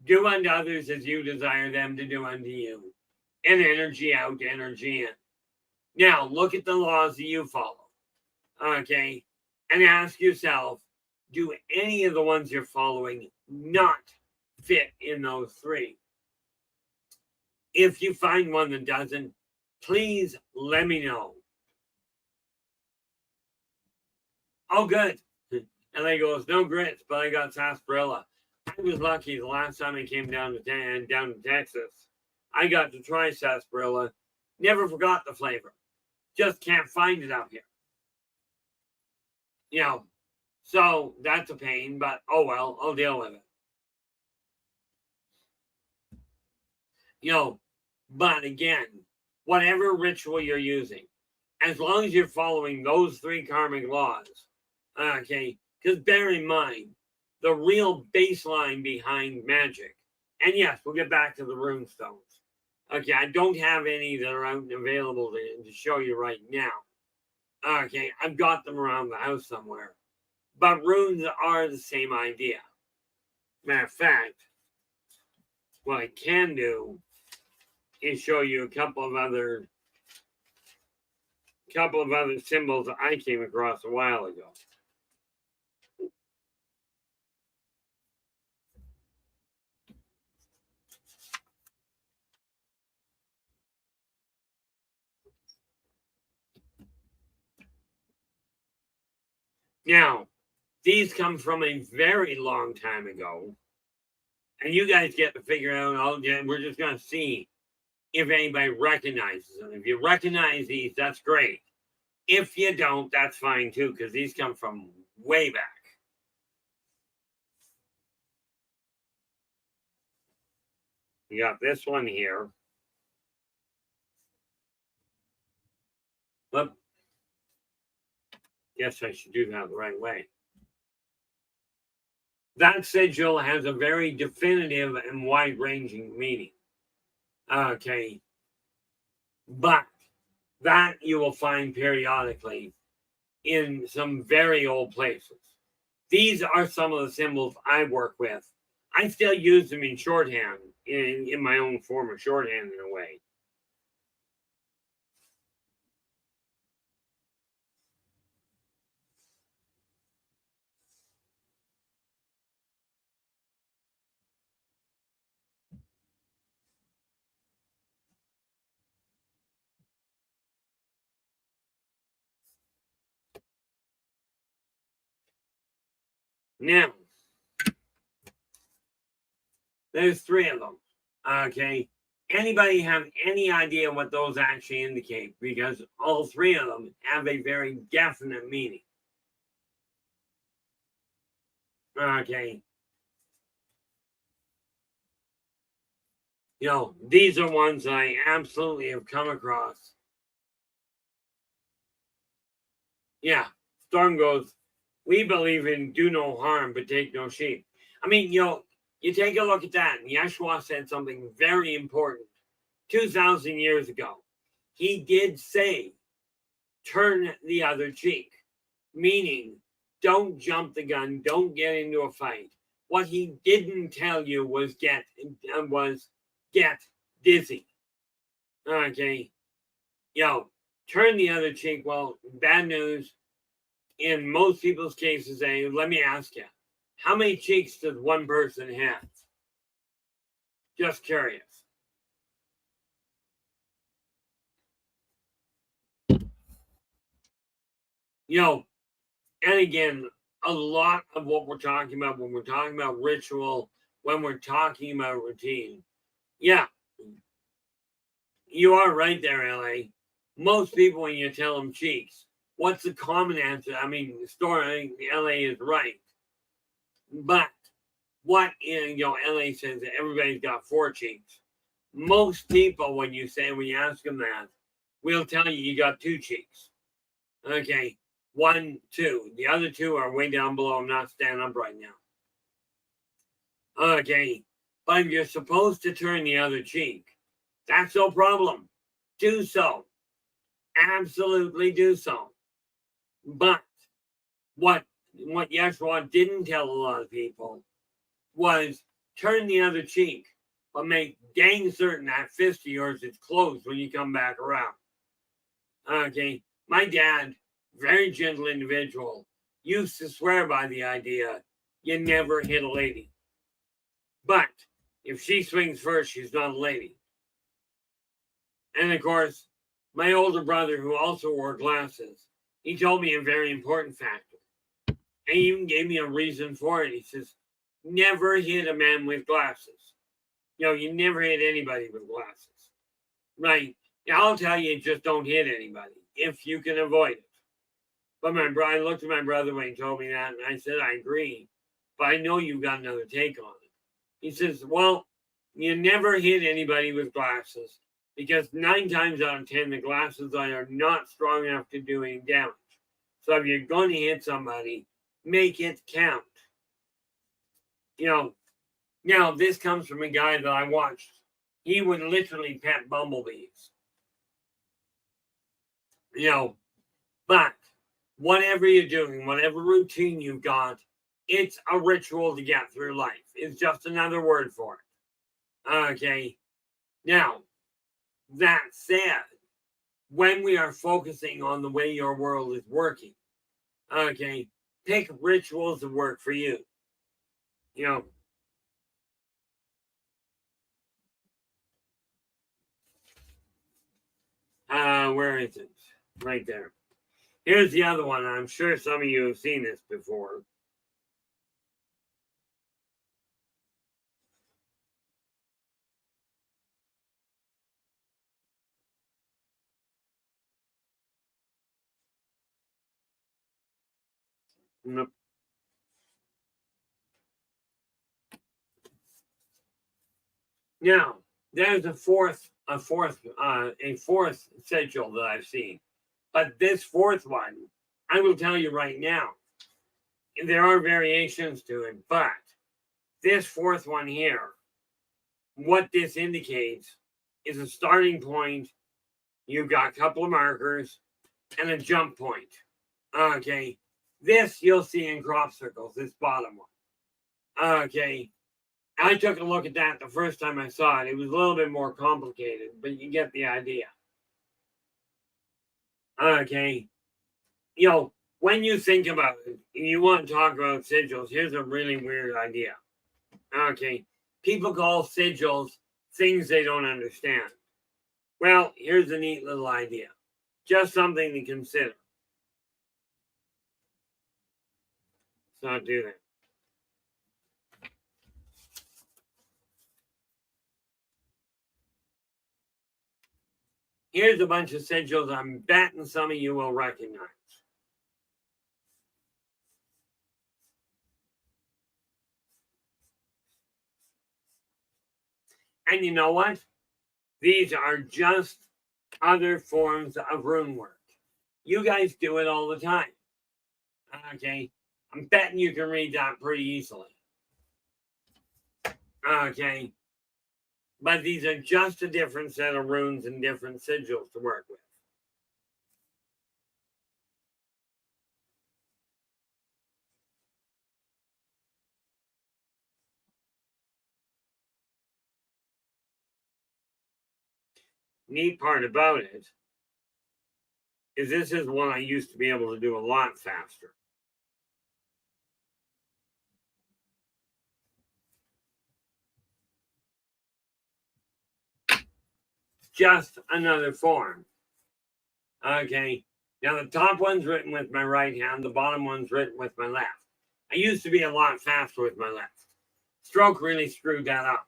Do unto others as you desire them to do unto you. And energy out, energy in. Now, look at the laws that you follow. Okay? And ask yourself, do any of the ones you're following not fit in those 3? If you find one that doesn't, please let me know. Oh, good. LA goes, no grits, but I got sarsaparilla. I was lucky the last time I came down to Texas. I got to try sarsaparilla. Never forgot the flavor. Just can't find it out here. So that's a pain, but oh well, I'll deal with it. But again, whatever ritual you're using, as long as you're following those 3 karmic laws, okay, because bear in mind, the real baseline behind magic, and yes, we'll get back to the rune stones. Okay, I don't have any that are out and available to show you right now. Okay, I've got them around the house somewhere. But runes are the same idea. Matter of fact, what I can do is show you a couple of other symbols that I came across a while ago. Now, these come from a very long time ago. And you guys get to figure out, we're just going to see if anybody recognizes them. If you recognize these, that's great. If you don't, that's fine too, because these come from way back. You got this one here. But guess I should do that the right way. That sigil has a very definitive and wide-ranging meaning. Okay. But that you will find periodically in some very old places. These are some of the symbols I work with. I still use them in shorthand, in my own form of shorthand in a way. Now, there's 3 of them. Okay. Anybody have any idea what those actually indicate? Because all 3 of them have a very definite meaning. Okay. These are ones that I absolutely have come across. Yeah. Storm goes, we believe in do no harm, but take no sheep. I mean, you take a look at that, and Yeshua said something very important 2,000 years ago. He did say, turn the other cheek, meaning don't jump the gun, don't get into a fight. What he didn't tell you was get dizzy. Okay, turn the other cheek. Well, bad news. In most people's cases, let me ask you, how many cheeks does one person have? Just curious. You know, and again, a lot of what we're talking about when we're talking about ritual, when we're talking about routine, yeah, you are right there, LA. Most people, when you tell them cheeks, what's the common answer? I mean, the story, LA is right. But what in, LA says that everybody's got four cheeks. Most people, when you ask them that, will tell you got two cheeks. Okay, one, two. The other two are way down below. I'm not standing up right now. Okay, but if you're supposed to turn the other cheek, that's no problem. Do so. Absolutely do so. But what Yeshua didn't tell a lot of people was turn the other cheek, but make dang certain that fist of yours is closed when you come back around. Okay, my dad, very gentle individual, used to swear by the idea you never hit a lady. But if she swings first, she's not a lady. And of course, my older brother, who also wore glasses, he told me a very important factor. And he even gave me a reason for it. He says, never hit a man with glasses. You never hit anybody with glasses. Right? Now, I'll tell you, just don't hit anybody if you can avoid it. But I looked at my brother when he told me that, and I said, I agree. But I know you've got another take on it. He says, well, you never hit anybody with glasses because 9 times out of 10, the glasses are not strong enough to do any damage. So if you're going to hit somebody, make it count. Now this comes from a guy that I watched. He would literally pet bumblebees. But whatever you're doing, whatever routine you've got, it's a ritual to get through life. It's just another word for it. Okay. Now, that said, when we are focusing on the way your world is working, okay, pick rituals that work for you. Where is it? Right there. Here's the other one. I'm sure some of you have seen this before. Nope. Now, there's a fourth sigil that I've seen. But this fourth one, I will tell you right now, there are variations to it, but this fourth one here, what this indicates is a starting point. You've got a couple of markers and a jump point. Okay. This you'll see in crop circles, this bottom one. Okay. I took a look at that the first time I saw it. It was a little bit more complicated, but you get the idea. Okay. When you think about it, you want to talk about sigils, here's a really weird idea. Okay. People call sigils things they don't understand. Well, here's a neat little idea. Just something to consider. Let's not do that. Here's a bunch of sigils I'm betting some of you will recognize. And you know what? These are just other forms of rune work. You guys do it all the time. Okay. I'm betting you can read that pretty easily. Okay. But these are just a different set of runes and different sigils to work with. Neat part about it is this is one I used to be able to do a lot faster. Just another form. Okay. Now the top one's written with my right hand, the bottom one's written with my left. I used to be a lot faster with my left. Stroke really screwed that up.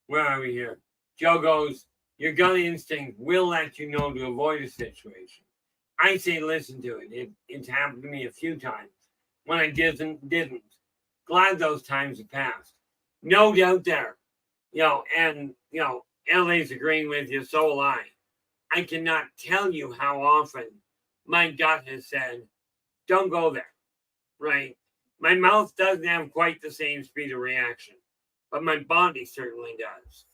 Where are we here? Joe goes, your gut instinct will let you know to avoid a situation. I say listen to it. It's happened to me a few times when I didn't. Glad those times have passed. No doubt there. And LA's agreeing with you, so will I. I cannot tell you how often my gut has said, don't go there, right? My mouth doesn't have quite the same speed of reaction, but my body certainly does.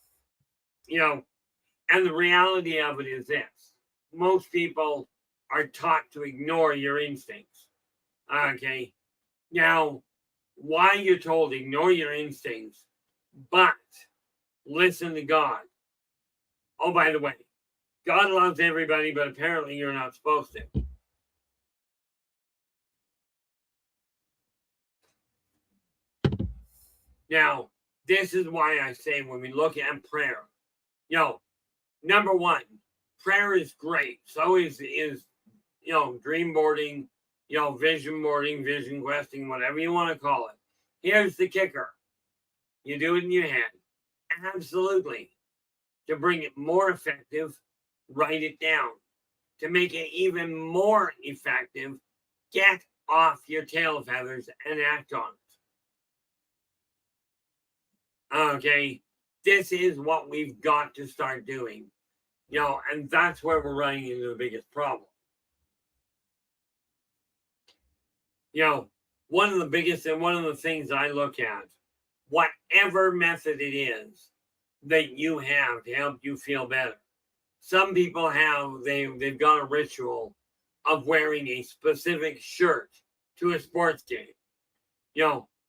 And the reality of it is this. Most people are taught to ignore your instincts. Okay. Now, why you're told ignore your instincts, but listen to God. Oh, by the way, God loves everybody, but apparently you're not supposed to. Now, this is why I say when we look at prayer, number one, prayer is great. So is dream boarding, vision boarding, vision questing, whatever you want to call it. Here's the kicker. You do it in your head. Absolutely. To bring it more effective, write it down. To make it even more effective, get off your tail feathers and act on it. Okay. This is what we've got to start doing. And that's where we're running into the biggest problem. One of the biggest and one of the things I look at, whatever method it is that you have to help you feel better. Some people they've got a ritual of wearing a specific shirt to a sports game.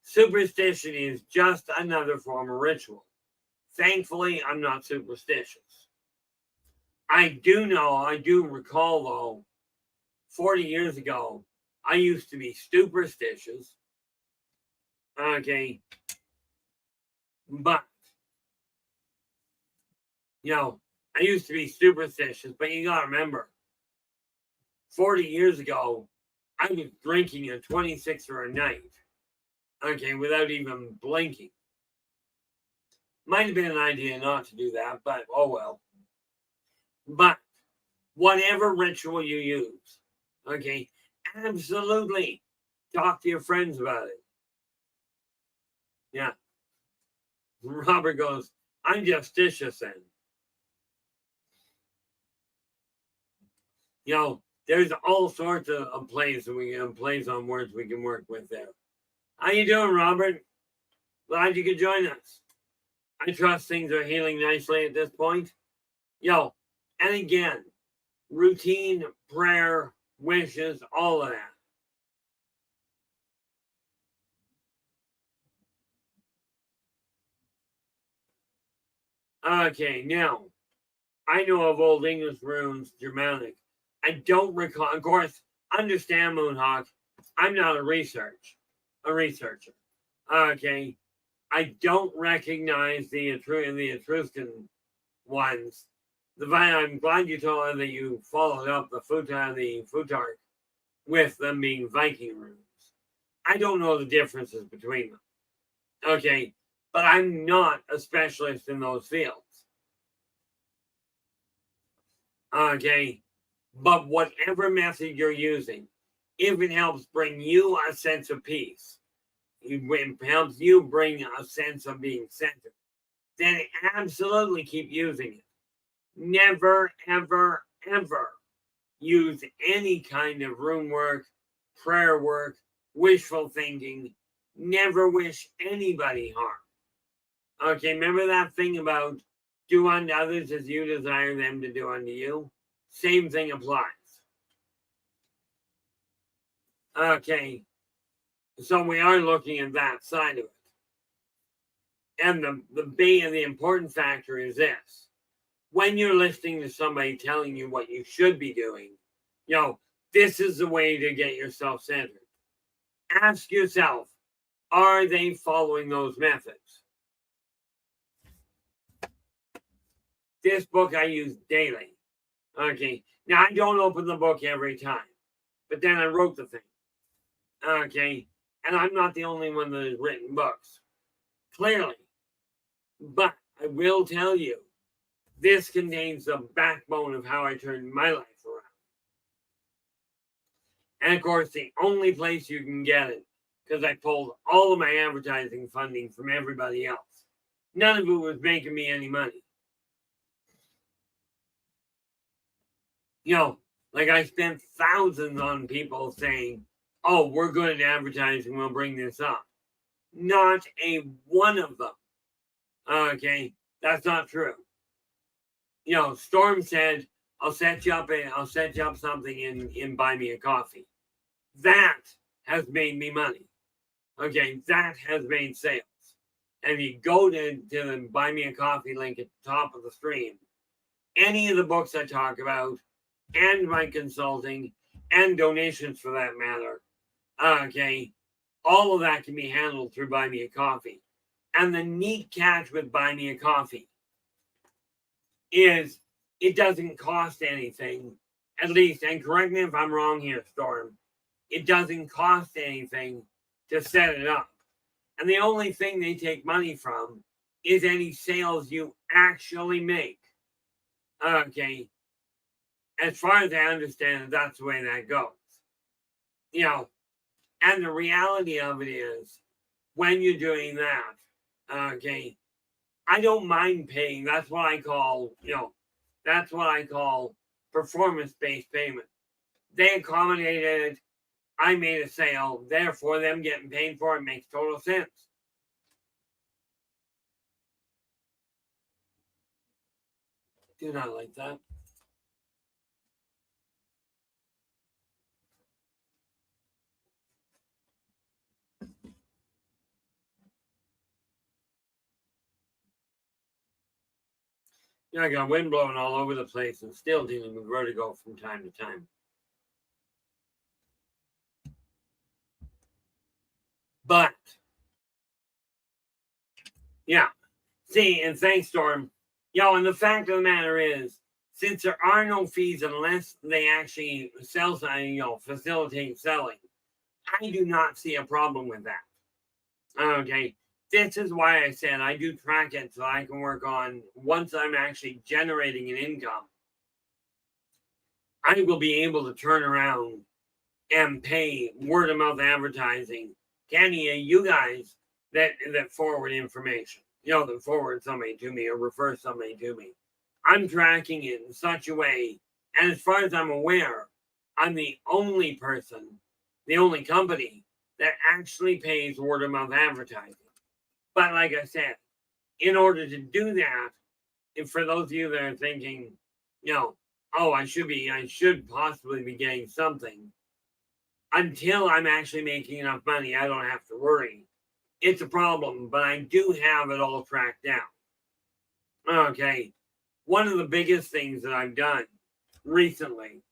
Superstition is just another form of ritual. Thankfully, I'm not superstitious. I do recall though, 40 years ago, I used to be superstitious. Okay. But, I used to be superstitious, but you got to remember, 40 years ago, I was drinking a 26er a night. Okay, without even blinking. Might have been an idea not to do that, but oh well. But whatever ritual you use, okay, absolutely talk to your friends about it. Yeah. Robert goes, I'm justitious then. There's all sorts of plays that we can plays on words we can work with there. How you doing, Robert? Glad you could join us. I trust things are healing nicely at this point. And again, routine, prayer, wishes, all of that. Okay, now, I know of Old English runes, Germanic. I don't recall, of course, understand, Moonhawk, I'm not a researcher. Okay, I don't recognize the Etruscan ones. I'm glad you told her that you followed up the Futhark with them being Viking runes. I don't know the differences between them. Okay, but I'm not a specialist in those fields. Okay, but whatever method you're using, if it helps bring you a sense of peace, it helps you bring a sense of being centered, then absolutely keep using it. Never, ever, ever use any kind of rune work, prayer work, wishful thinking. Never wish anybody harm. Okay, remember that thing about do unto others as you desire them to do unto you? Same thing applies. Okay, so we are looking at that side of it. And the important factor is this. when you're listening to somebody telling you what you should be doing, this is the way to get yourself centered. Ask yourself, are they following those methods? This book I use daily. Okay. Now, I don't open the book every time, but then I wrote the thing. Okay. And I'm not the only one that has written books, clearly. But I will tell you, this contains the backbone of how I turned my life around. And of course, the only place you can get it, because I pulled all of my advertising funding from everybody else. None of it was making me any money. Like I spent thousands on people saying, oh, we're good at advertising, we'll bring this up. Not a one of them. Okay, that's not true. Storm said, I'll set you up something in Buy Me a Coffee. That has made me money. Okay, that has made sales. And if you go to the Buy Me a Coffee link at the top of the stream, any of the books I talk about, and my consulting, and donations for that matter, okay, all of that can be handled through Buy Me a Coffee. And the neat catch with Buy Me a Coffee is it doesn't cost anything, at least, and correct me if I'm wrong here, Storm, it doesn't cost anything to set it up. And the only thing they take money from is any sales you actually make. Okay. As far as I understand it, that's the way that goes. And the reality of it is, when you're doing that, okay, I don't mind paying. That's what I call performance-based payment. They accommodated it. I made a sale. Therefore, them getting paid for it makes total sense. Do not like that. I got wind blowing all over the place and still dealing with vertigo from time to time. But, yeah. See, and thanks, Storm. And the fact of the matter is, since there are no fees unless they actually facilitate selling, I do not see a problem with that. Okay. This is why I said I do track it so I can work on, once I'm actually generating an income, I will be able to turn around and pay word of mouth advertising to any of you guys that forward information, that forward somebody to me or refer somebody to me. I'm tracking it in such a way, and as far as I'm aware, I'm the only person, the only company that actually pays word of mouth advertising. But like I said, in order to do that, and for those of you that are thinking, I should possibly be getting something, until I'm actually making enough money, I don't have to worry. It's a problem, but I do have it all tracked down. Okay. One of the biggest things that I've done recently.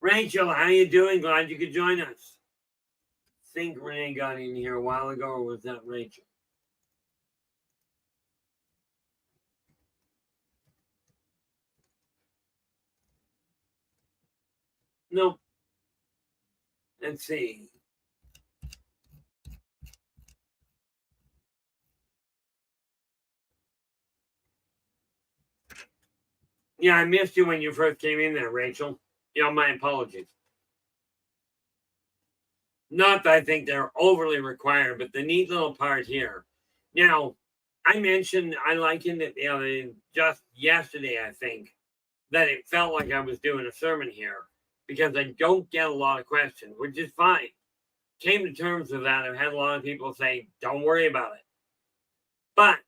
Rachel, how you doing? Glad you could join us. I think Renee got in here a while ago, or was that Rachel? Nope. Let's see. Yeah, I missed you when you first came in there, Rachel. My apologies. Not that I think they're overly required, but the neat little part here. Now, I likened it just yesterday, I think, that it felt like I was doing a sermon here because I don't get a lot of questions, which is fine. Came to terms with that. I've had a lot of people say, don't worry about it. But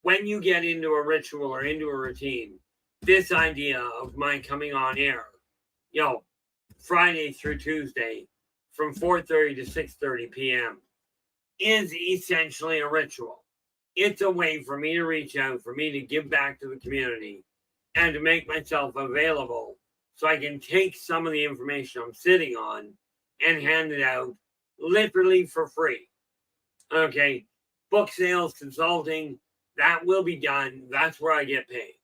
when you get into a ritual or into a routine, this idea of my coming on air, Friday through Tuesday from 4:30 to 6:30 p.m. is essentially a ritual. It's a way for me to reach out, for me to give back to the community, and to make myself available so I can take some of the information I'm sitting on and hand it out literally for free. Okay, book sales, consulting, that will be done. That's where I get paid.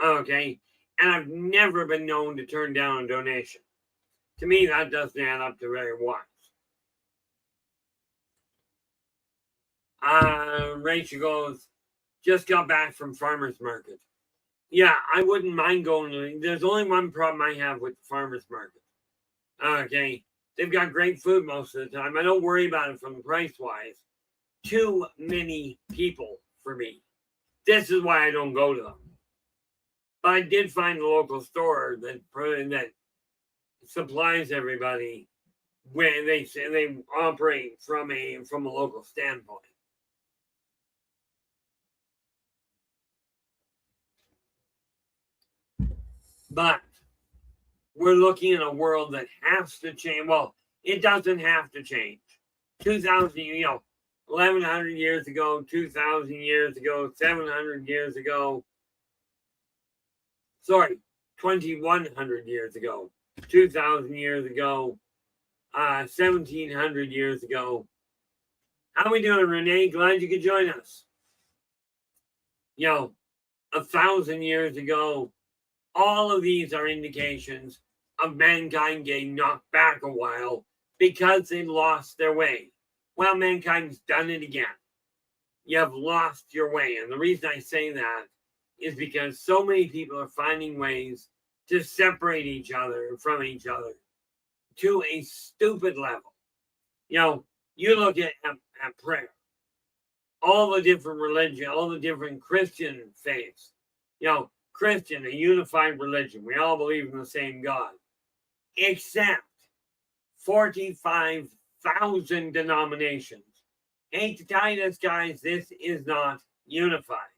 Okay, and I've never been known to turn down a donation. To me, that doesn't add up to very wise. Rachel goes, just got back from farmer's market. Yeah, I wouldn't mind going. There's only one problem I have with the farmer's market. Okay, they've got great food most of the time. I don't worry about it from price wise. Too many people for me. This is why I don't go to them. But I did find a local store that supplies everybody when they operate from a local standpoint. But we're looking at a world that has to change. Well, it doesn't have to change. 2,000, 1,100 years ago, 2,000 years ago, 700 years ago. Sorry, 2,100 years ago, 2,000 years ago, 1,700 years ago. How we doing, Renee? Glad you could join us. 1,000 years ago. All of these are indications of mankind getting knocked back a while because they lost their way. Well, mankind's done it again. You have lost your way. And the reason I say that is because so many people are finding ways to separate each other from each other to a stupid level. You look at prayer, all the different religions, all the different Christian faiths, Christian, a unified religion. We all believe in the same God, except 45,000 denominations. Hate to tell you this, guys, this is not unified.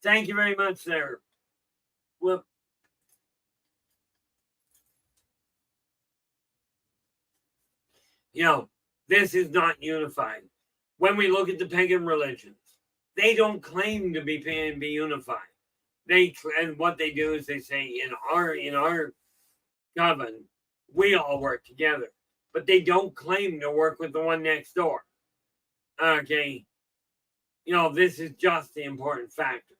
Thank you very much, sir. Well, this is not unified. When we look at the pagan religions, they don't claim to be unified. And what they do is they say in our coven, we all work together, but they don't claim to work with the one next door. Okay, this is just the important factor.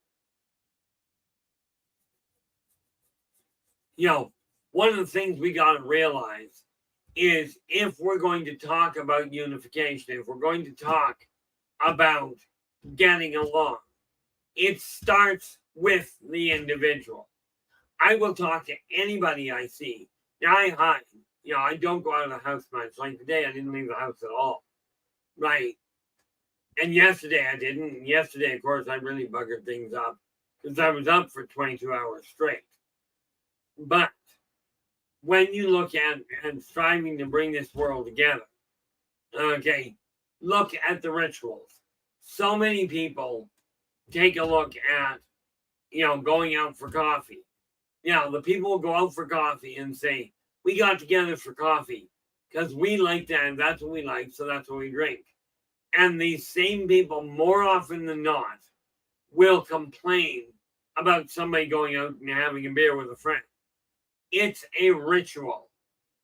One of the things we got to realize is if we're going to talk about unification, if we're going to talk about getting along, it starts with the individual. I will talk to anybody I see. Now I hide. I don't go out of the house much. Like today, I didn't leave the house at all. Right. And yesterday I didn't. And yesterday, of course, I really buggered things up because I was up for 22 hours straight. But when you look at and striving to bring this world together, okay, look at the rituals. So many people take a look at, going out for coffee. The people will go out for coffee and say, we got together for coffee because we like that. That's what we like. So that's what we drink. And these same people, more often than not, will complain about somebody going out and having a beer with a friend. It's a ritual.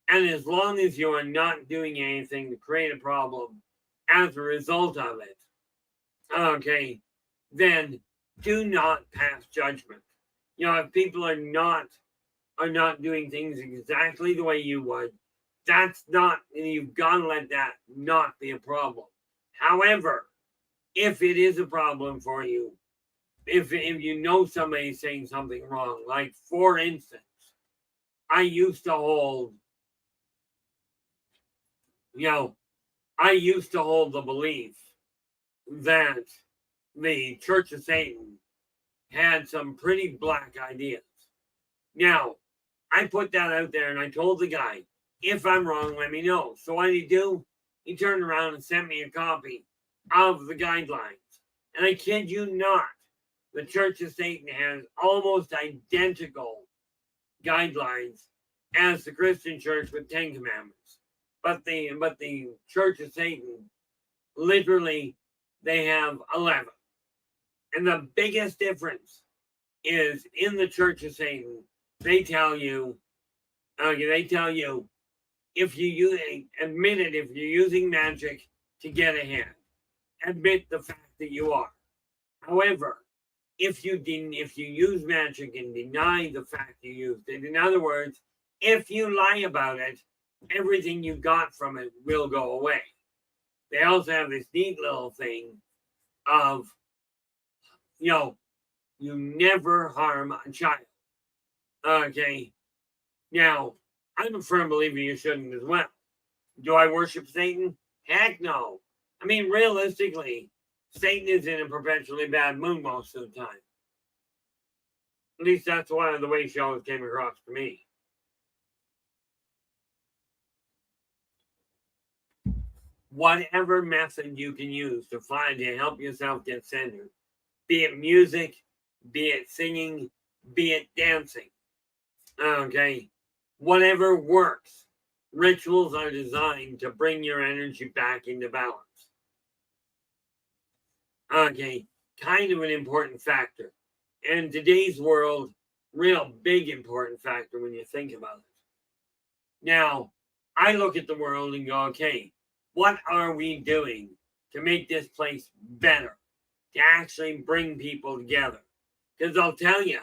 And as long as you are not doing anything to create a problem as a result of it, okay, then do not pass judgment. If people are not doing things exactly the way you would, you've got to let that not be a problem. However, if it is a problem for you, if you know somebody's saying something wrong, like for instance, I used to hold the belief that the Church of Satan had some pretty black ideas. Now, I put that out there and I told the guy, if I'm wrong, let me know. So what did he do? He turned around and sent me a copy of the guidelines. And I kid you not, the Church of Satan has almost identical guidelines as the Christian Church with 10 Commandments. But the Church of Satan literally they have 11. And the biggest difference is in the Church of Satan, they tell you, if you admit it, if you're using magic to get ahead, admit the fact that you are. However, if you use magic and deny the fact you used it, in other words, if you lie about it, everything you got from it will go away. They also have this neat little thing of, you never harm a child. Okay. Now, I'm a firm believer you shouldn't as well. Do I worship Satan? Heck no. I mean, realistically, Satan is in a perpetually bad mood most of the time. At least that's one of the ways she always came across to me. Whatever method you can use to help yourself get centered, be it music, be it singing, be it dancing. Okay. Whatever works. Rituals are designed to bring your energy back into balance. Okay. Kind of an important factor. And in today's world, real big important factor when you think about it. Now, I look at the world and go, okay, what are we doing to make this place better? To actually bring people together? Because I'll tell you,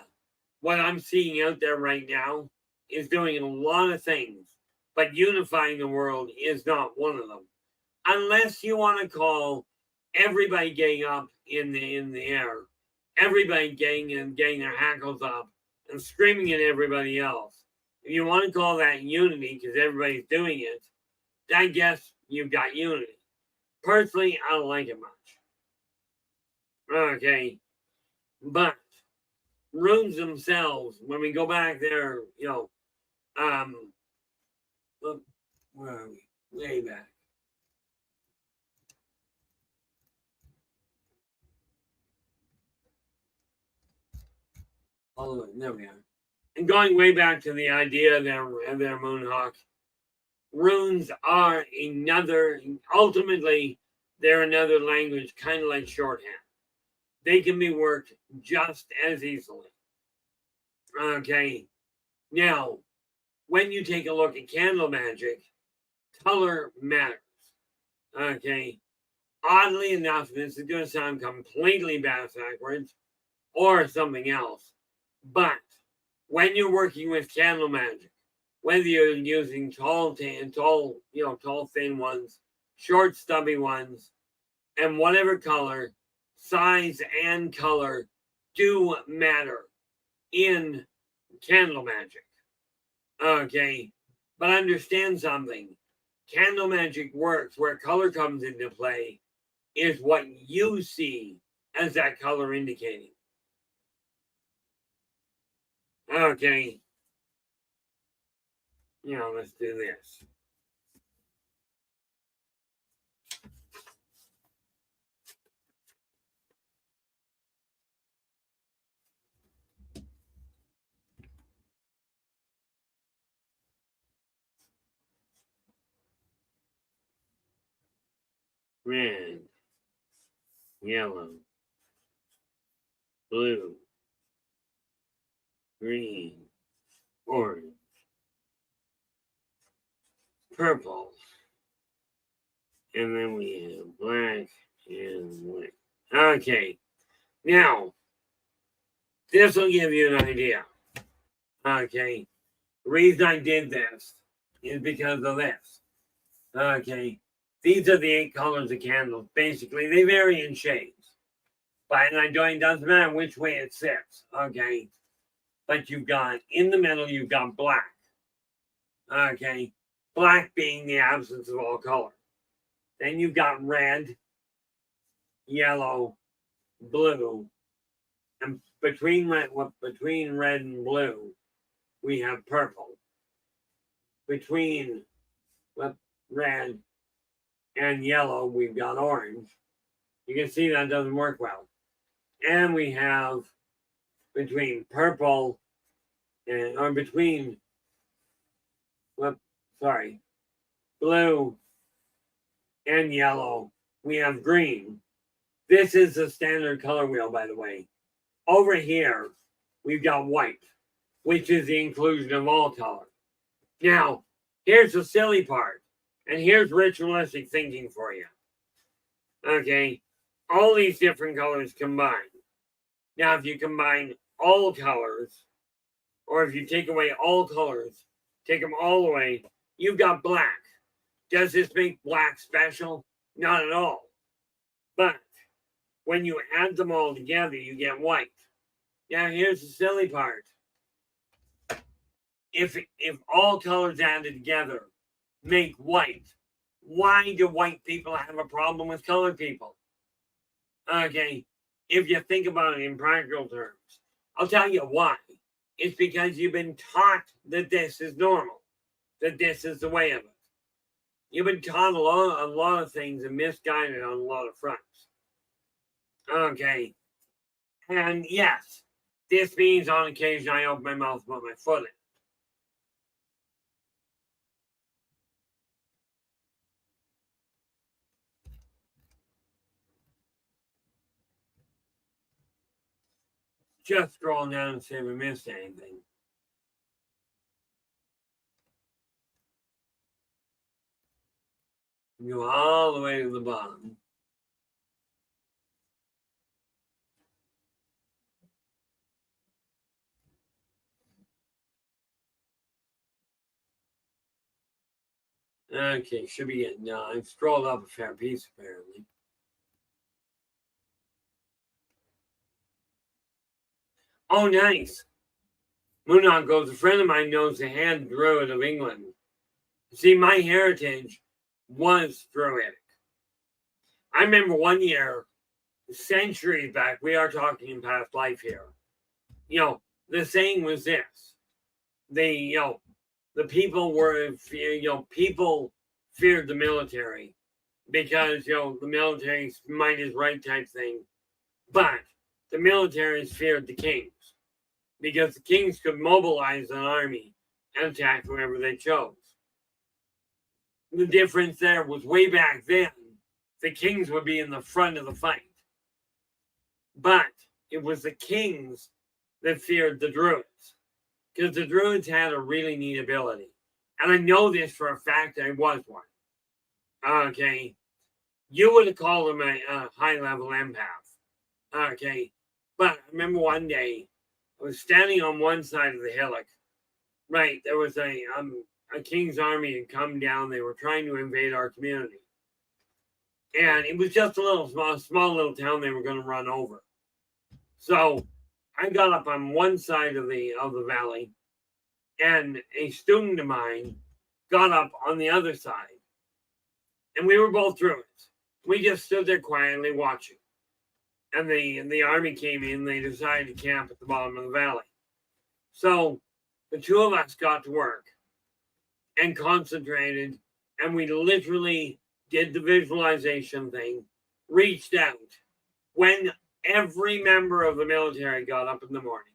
what I'm seeing out there right now is doing a lot of things, but unifying the world is not one of them. Unless you want to call everybody getting up in the air, everybody getting their hackles up and screaming at everybody else. If you want to call that unity because everybody's doing it, I guess you've got unity. Personally, I don't like it much. Okay. But runes themselves, when we go back there, look, where are we? Way back. Oh, there we are. And going way back to the idea of their Moonhawk, runes are ultimately, they're another language, kind of like shorthand. They can be worked just as easily. Okay. Now, when you take a look at candle magic, color matters. Okay. Oddly enough, this is going to sound completely backwards or something else, but when you're working with candle magic, whether you're using tall, thin ones, short, stubby ones, and whatever color, size and color do matter in candle magic. Okay, but understand something. Candle magic works where color comes into play is what you see as that color indicating. Okay. Let's do this. Red, yellow, blue, green, orange, purple, and then we have black and white. Okay, now this will give you an idea. Okay, the reason I did this is because of this. Okay, these are the 8 colors of candles. Basically, they vary in shades, but it doesn't matter which way it sits. Okay, but you've got in the middle, you've got black. Okay, black being the absence of all color. Then you've got red, yellow, blue, and between red and blue, we have purple. Between red and yellow, we've got orange. You can see that doesn't work well. And we have between purple and blue and yellow, we have green. This is the standard color wheel, by the way. Over here, we've got white, which is the inclusion of all color. Now, here's the silly part, and here's ritualistic thinking for you. Okay, all these different colors combined. Now, if you combine all colors, or if you take away all colors, take them all away, you've got black. Does this make black special? Not at all. But when you add them all together, you get white. Now, here's the silly part. If all colors added together make white, why do white people have a problem with colored people? Okay, if you think about it in practical terms, I'll tell you why. It's because you've been taught that this is normal, that this is the way of it. You've been taught a lot of things and misguided on a lot of fronts. Okay, and yes, this means on occasion I open my mouth and put my foot in. Just scroll down and see if we missed anything. Go all the way to the bottom. Okay, should be getting done. I've scrolled up a fair piece apparently. Oh, nice. Moonhawk goes, a friend of mine knows the hand druid of England. See, my heritage was druidic. I remember one year, centuries back, we are talking in past life here. The saying was this. The people were, people feared the military because, the military's might is right type thing. But the militaries feared the kings because the kings could mobilize an army and attack whoever they chose. The difference there was way back then, the kings would be in the front of the fight. But it was the kings that feared the druids because the druids had a really neat ability. And I know this for a fact, I was one. Okay. You would have called him a high-level empath. Okay. But I remember one day, I was standing on one side of the hillock. Right. There was a king's army had come down. They were trying to invade our community. And it was just a little small little town they were going to run over. So I got up on one side of the valley, and a student of mine got up on the other side. And we were both druids. We just stood there quietly watching. And the army came in, they decided to camp at the bottom of the valley. So the two of us got to work and concentrated, and we literally did the visualization thing, reached out when every member of the military got up in the morning.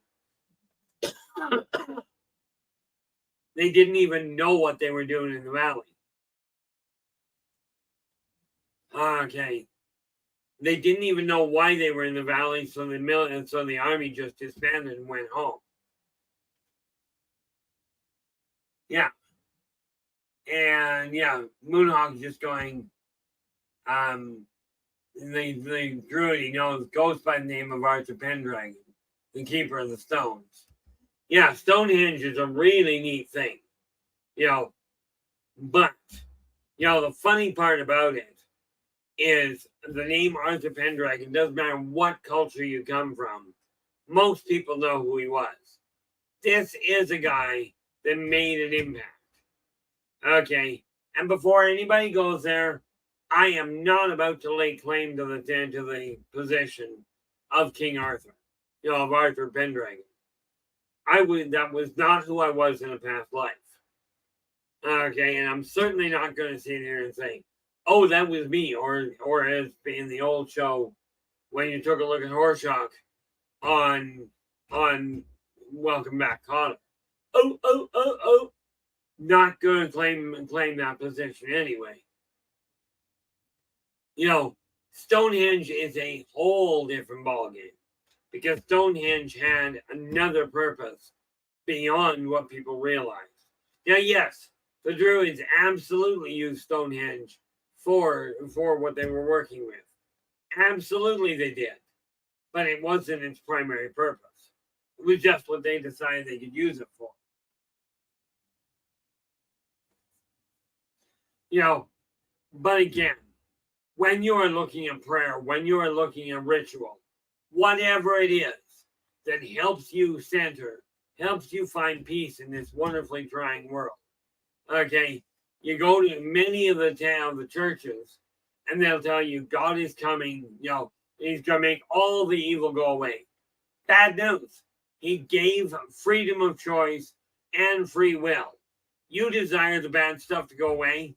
They didn't even know what they were doing in the valley. Okay. They didn't even know why they were in the valley, so the army just disbanded and went home. Yeah. And yeah, Moonhawk's just going, the druid he knows goes by the name of Arthur Pendragon, the keeper of the stones. Yeah, Stonehenge is a really neat thing, but, the funny part about it is the name Arthur Pendragon. Doesn't matter what culture you come from. Most people know who he was. This is a guy that made an impact. Okay. And before anybody goes there, I am not about to lay claim to the position of King Arthur, of Arthur Pendragon. That was not who I was in a past life. Okay, and I'm certainly not going to sit here and say, oh, that was me, or as in the old show when you took a look at Horseshock on Welcome Back, Kotter. Oh. Not going to claim that position anyway. Stonehenge is a whole different ballgame because Stonehenge had another purpose beyond what people realize. Now, yes, the Druids absolutely used Stonehenge for what they were working with. Absolutely they did. But it wasn't its primary purpose. It was just what they decided they could use it for. But again, when you are looking at prayer, when you are looking at ritual, whatever it is that helps you center, helps you find peace in this wonderfully trying world. Okay, you go to many of the churches, and they'll tell you God is coming. He's going to make all the evil go away. Bad news. He gave freedom of choice and free will. You desire the bad stuff to go away.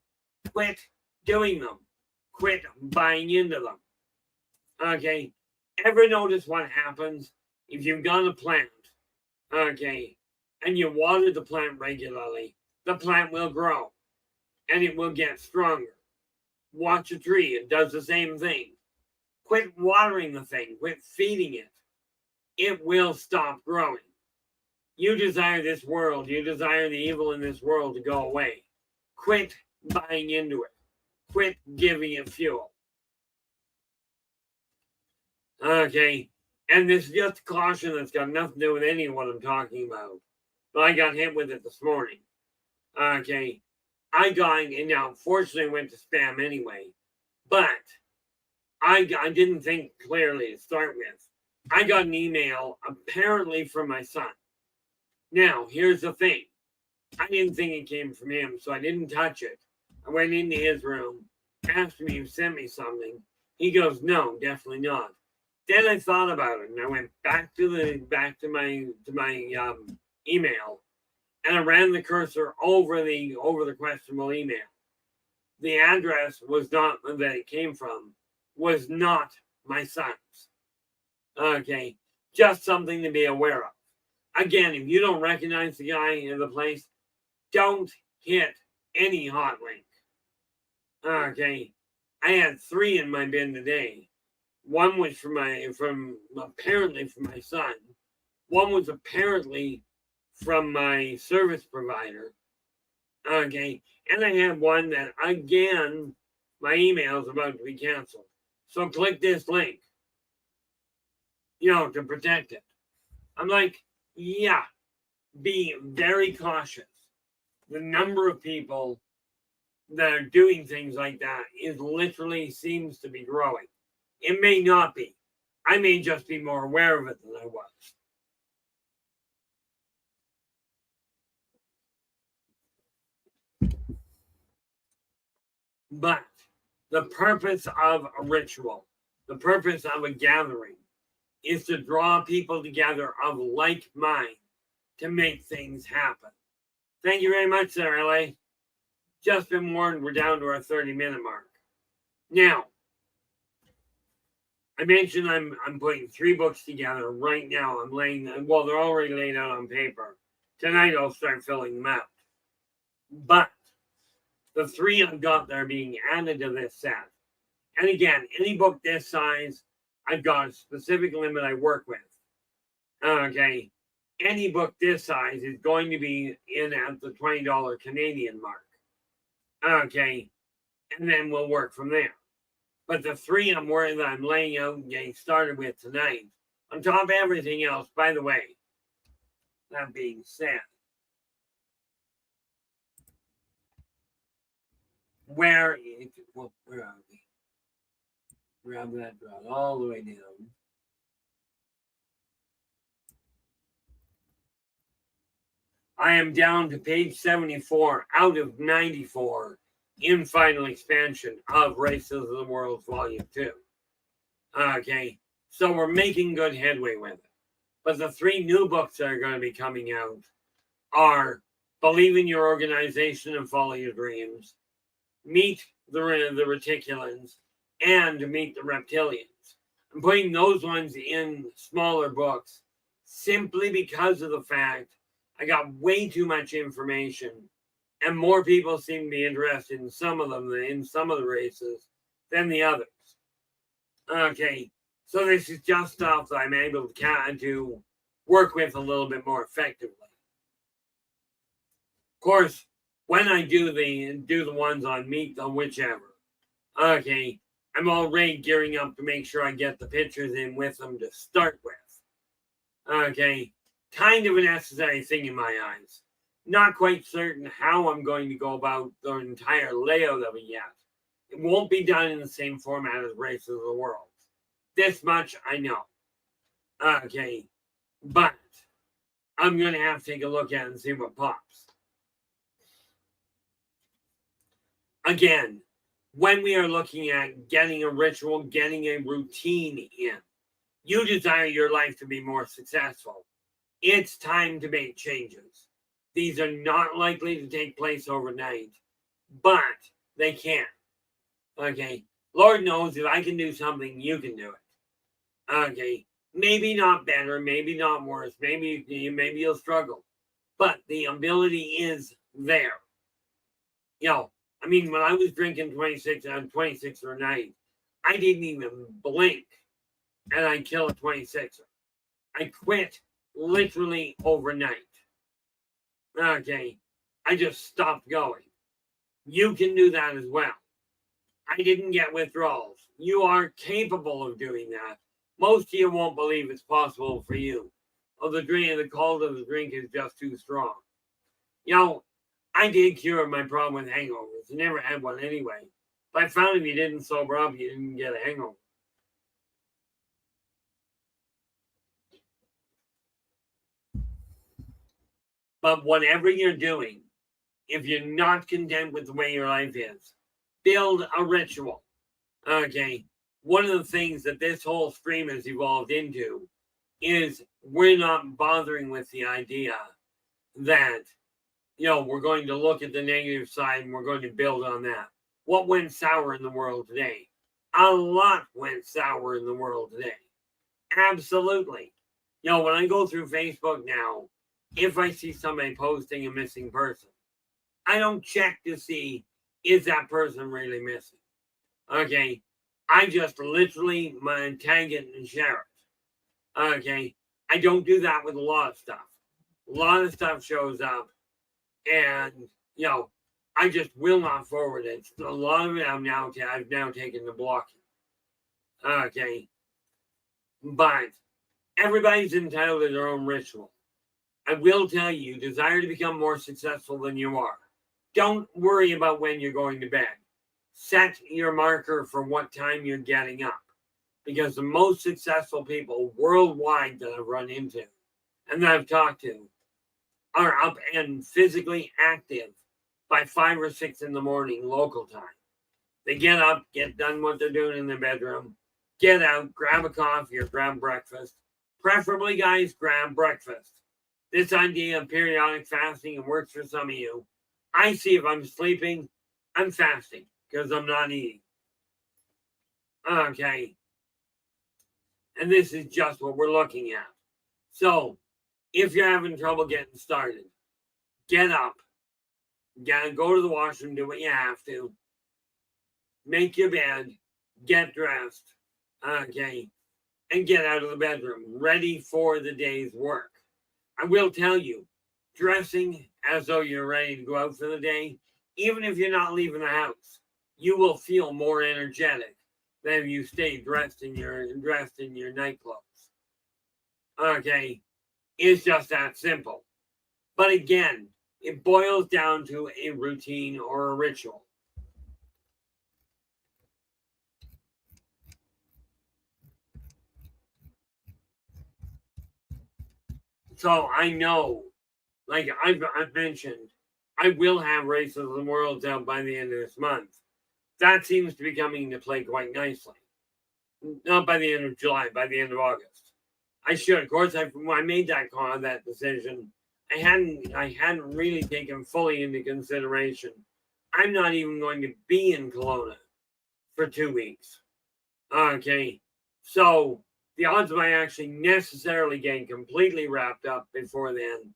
Quit doing them. Quit buying into them. Okay. Ever notice what happens if you've got a plant, okay, and you water the plant regularly? The plant will grow and it will get stronger. Watch a tree, it does the same thing. Quit watering the thing, quit feeding it. It will stop growing. You desire this world, you desire the evil in this world to go away. Quit buying into it. Quit giving it fuel. Okay, and this is just caution that's got nothing to do with any of what I'm talking about. But I got hit with it this morning. Okay, and now fortunately I went to spam anyway, but I didn't think clearly to start with. I got an email apparently from my son. Now, here's the thing. I didn't think it came from him, so I didn't touch it. I went into his room, asked him if he sent me something. He goes, no, definitely not. Then I thought about it, and I went back to my email, and I ran the cursor over the questionable email. The address was not that it came from, was not my son's. Okay, just something to be aware of. Again, if you don't recognize the guy in the place, don't hit any hot link. Okay, I had 3 in my bin today. One was apparently from my son. One was apparently from my service provider. Okay, and I had one that again, my email is about to be canceled. So click this link, to protect it. I'm like, yeah, be very cautious. The number of people that are doing things like that seems to be growing. It may not be. I may just be more aware of it than I was. But the purpose of a ritual, the purpose of a gathering, is to draw people together of like mind to make things happen. Thank you very much, Sarah LA. Just been warned we're down to our 30-minute mark. Now, I mentioned I'm putting 3 books together right now. They're already laid out on paper. Tonight I'll start filling them out. But the 3 I've got that are being added to this set. And again, any book this size, I've got a specific limit I work with. Okay. Any book this size is going to be in at the $20 Canadian mark. Okay. And then we'll work from there. But the 3 I'm laying out and getting started with tonight, on top of everything else, by the way, that being said, where are we? Grab that drop all the way down. I am down to page 74 out of 94 in final expansion of Races of the World Volume 2. Okay, so we're making good headway with it. But the 3 new books that are going to be coming out are Believe in Your Organization and Follow Your Dreams, Meet the Reticulans, and Meet the Reptilians. I'm putting those ones in smaller books simply because of the fact I got way too much information, and more people seem to be interested in some of them than in some of the races than the others. Okay, so this is just stuff that I'm able to work with a little bit more effectively. Of course, when I do the ones on meat, on whichever, okay, I'm already gearing up to make sure I get the pictures in with them to start with. Okay, kind of a necessary thing in my eyes. Not quite certain how I'm going to go about the entire layout of it yet. It won't be done in the same format as Races of the World. This much I know. Okay, but I'm going to have to take a look at it and see what pops. Again, when we are looking at getting a ritual, getting a routine in, you desire your life to be more successful. It's time to make changes. These are not likely to take place overnight, but they can. Okay, Lord knows if I can do something, you can do it. Okay, maybe not better, maybe not worse, maybe you'll struggle, but the ability is there. You know, I mean, when I was drinking 26 or a night, I didn't even blink, and I killed a 26er. I quit literally overnight. Okay, I just stopped going. You can do that as well. I didn't get withdrawals. You are capable of doing that. Most of you won't believe it's possible for you. Oh, the cold of the drink is just too strong. You know, I did cure my problem with hangovers. I never had one anyway. But I found if you didn't sober up, you didn't get a hangover. But whatever you're doing, if you're not content with the way your life is, build a ritual. Okay. One of the things that this whole stream has evolved into is we're not bothering with the idea that, you know, we're going to look at the negative side and we're going to build on that. What went sour in the world today? A lot went sour in the world today. Absolutely. You know, when I go through Facebook now, if I see somebody posting a missing person, I don't check to see, is that person really missing? Okay. I just literally tag it and share it. Okay. I don't do that with a lot of stuff. A lot of stuff shows up and, you know, I just will not forward it. A lot of it I've now taken to blocking. Okay. But everybody's entitled to their own ritual. I will tell you, desire to become more successful than you are. Don't worry about when you're going to bed. Set your marker for what time you're getting up. Because the most successful people worldwide that I've run into and that I've talked to are up and physically active by 5 or 6 in the morning local time. They get up, get done what they're doing in their bedroom, get out, grab a coffee or grab breakfast. Preferably, guys, grab breakfast. This idea of periodic fasting, it works for some of you. I see if I'm sleeping, I'm fasting because I'm not eating. Okay. And this is just what we're looking at. So, if you're having trouble getting started, get up. Go to the washroom, do what you have to. Make your bed, get dressed, okay, and get out of the bedroom, ready for the day's work. I will tell you, dressing as though you're ready to go out for the day, even if you're not leaving the house, you will feel more energetic than if you stay dressed in your night clothes. Okay, it's just that simple. But again, it boils down to a routine or a ritual. So I know, like I've mentioned, I will have Races of the World out by the end of this month. That seems to be coming into play quite nicely. Not by the end of July, by the end of August. I should, of course. When I made that decision, I hadn't really taken fully into consideration. I'm not even going to be in Kelowna for 2 weeks. Okay, so the odds of I actually necessarily getting completely wrapped up before then,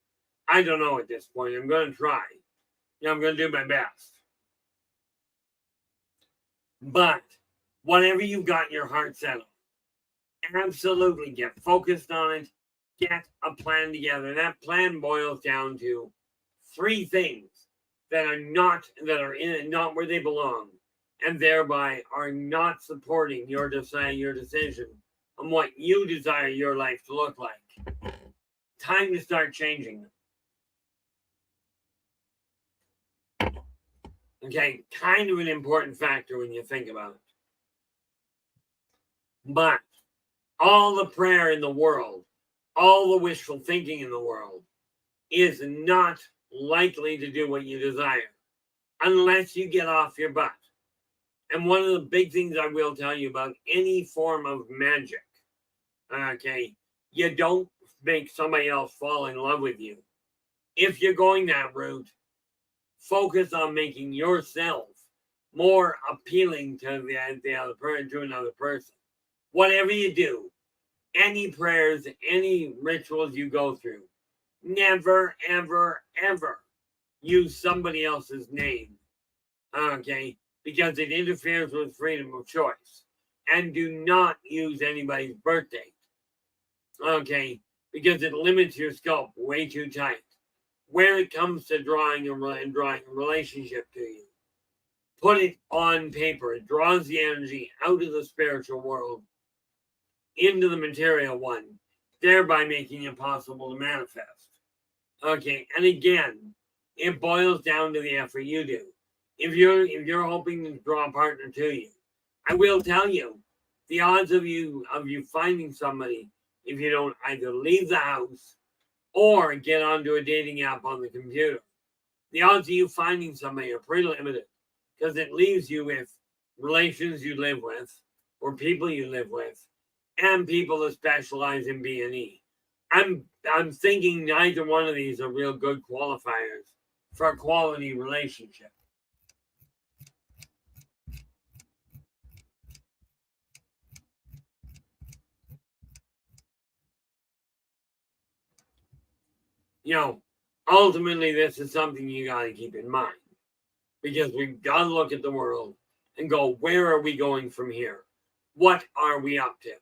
I don't know at this point. I'm going to try. I'm going to do my best. But whatever you've got your heart set on, absolutely get focused on it. Get a plan together. That plan boils down to 3 things that are not where they belong, and thereby are not supporting your decision on what you desire your life to look like. Time to start changing them. Okay, kind of an important factor when you think about it. But all the prayer in the world, all the wishful thinking in the world is not likely to do what you desire unless you get off your butt. And one of the big things I will tell you about any form of magic, okay, you don't make somebody else fall in love with you. If you're going that route, focus on making yourself more appealing to the other person, to another person. Whatever you do, any prayers, any rituals you go through, never, ever, ever use somebody else's name, okay? Because it interferes with freedom of choice. And do not use anybody's birth date, okay? Because it limits your scope way too tight. Where it comes to drawing a relationship to you, put it on paper. It draws the energy out of the spiritual world into the material one, thereby making it possible to manifest. Okay, and again, it boils down to the effort you do. If you're hoping to draw a partner to you, I will tell you, the odds of you finding somebody if you don't either leave the house or get onto a dating app on the computer, the odds of you finding somebody are pretty limited, because it leaves you with relations you live with or people you live with and people that specialize in B&E. I'm thinking neither one of these are real good qualifiers for a quality relationship. You know, ultimately, this is something you got to keep in mind, because we've got to look at the world and go, where are we going from here? What are we up to?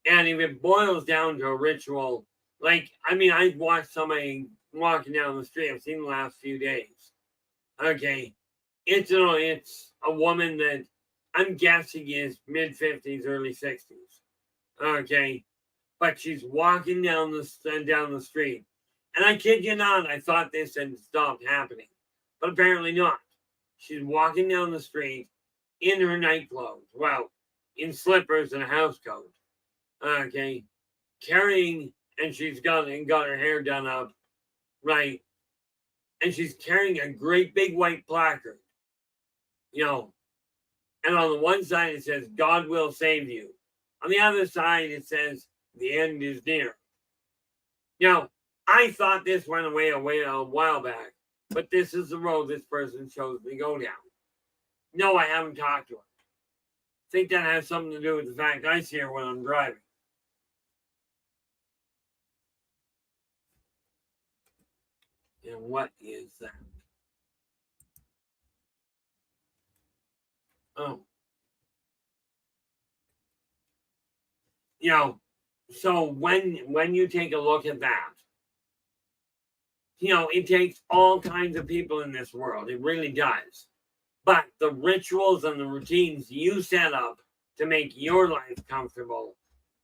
And if it boils down to a ritual, like, I mean, I watched somebody walking down the street. I've seen the last few days. Okay. It's a woman that I'm guessing is mid-50s, early 60s. Okay. But she's walking down the street. And I kid you not, I thought this had stopped happening. But apparently not. She's walking down the street in her night clothes. Well, in slippers and a house coat. Okay. Carrying, and she's got her hair done up. Right. And she's carrying a great big white placard. You know. And on the one side it says, God will save you. On the other side it says, the end is near. You know, I thought this went away a while back, but this is the road this person chose to go down. No, I haven't talked to her. I think that has something to do with the fact I see her when I'm driving. And what is that? Oh. You know, so when you take a look at that, you know, it takes all kinds of people in this world. It really does. But the rituals and the routines you set up to make your life comfortable,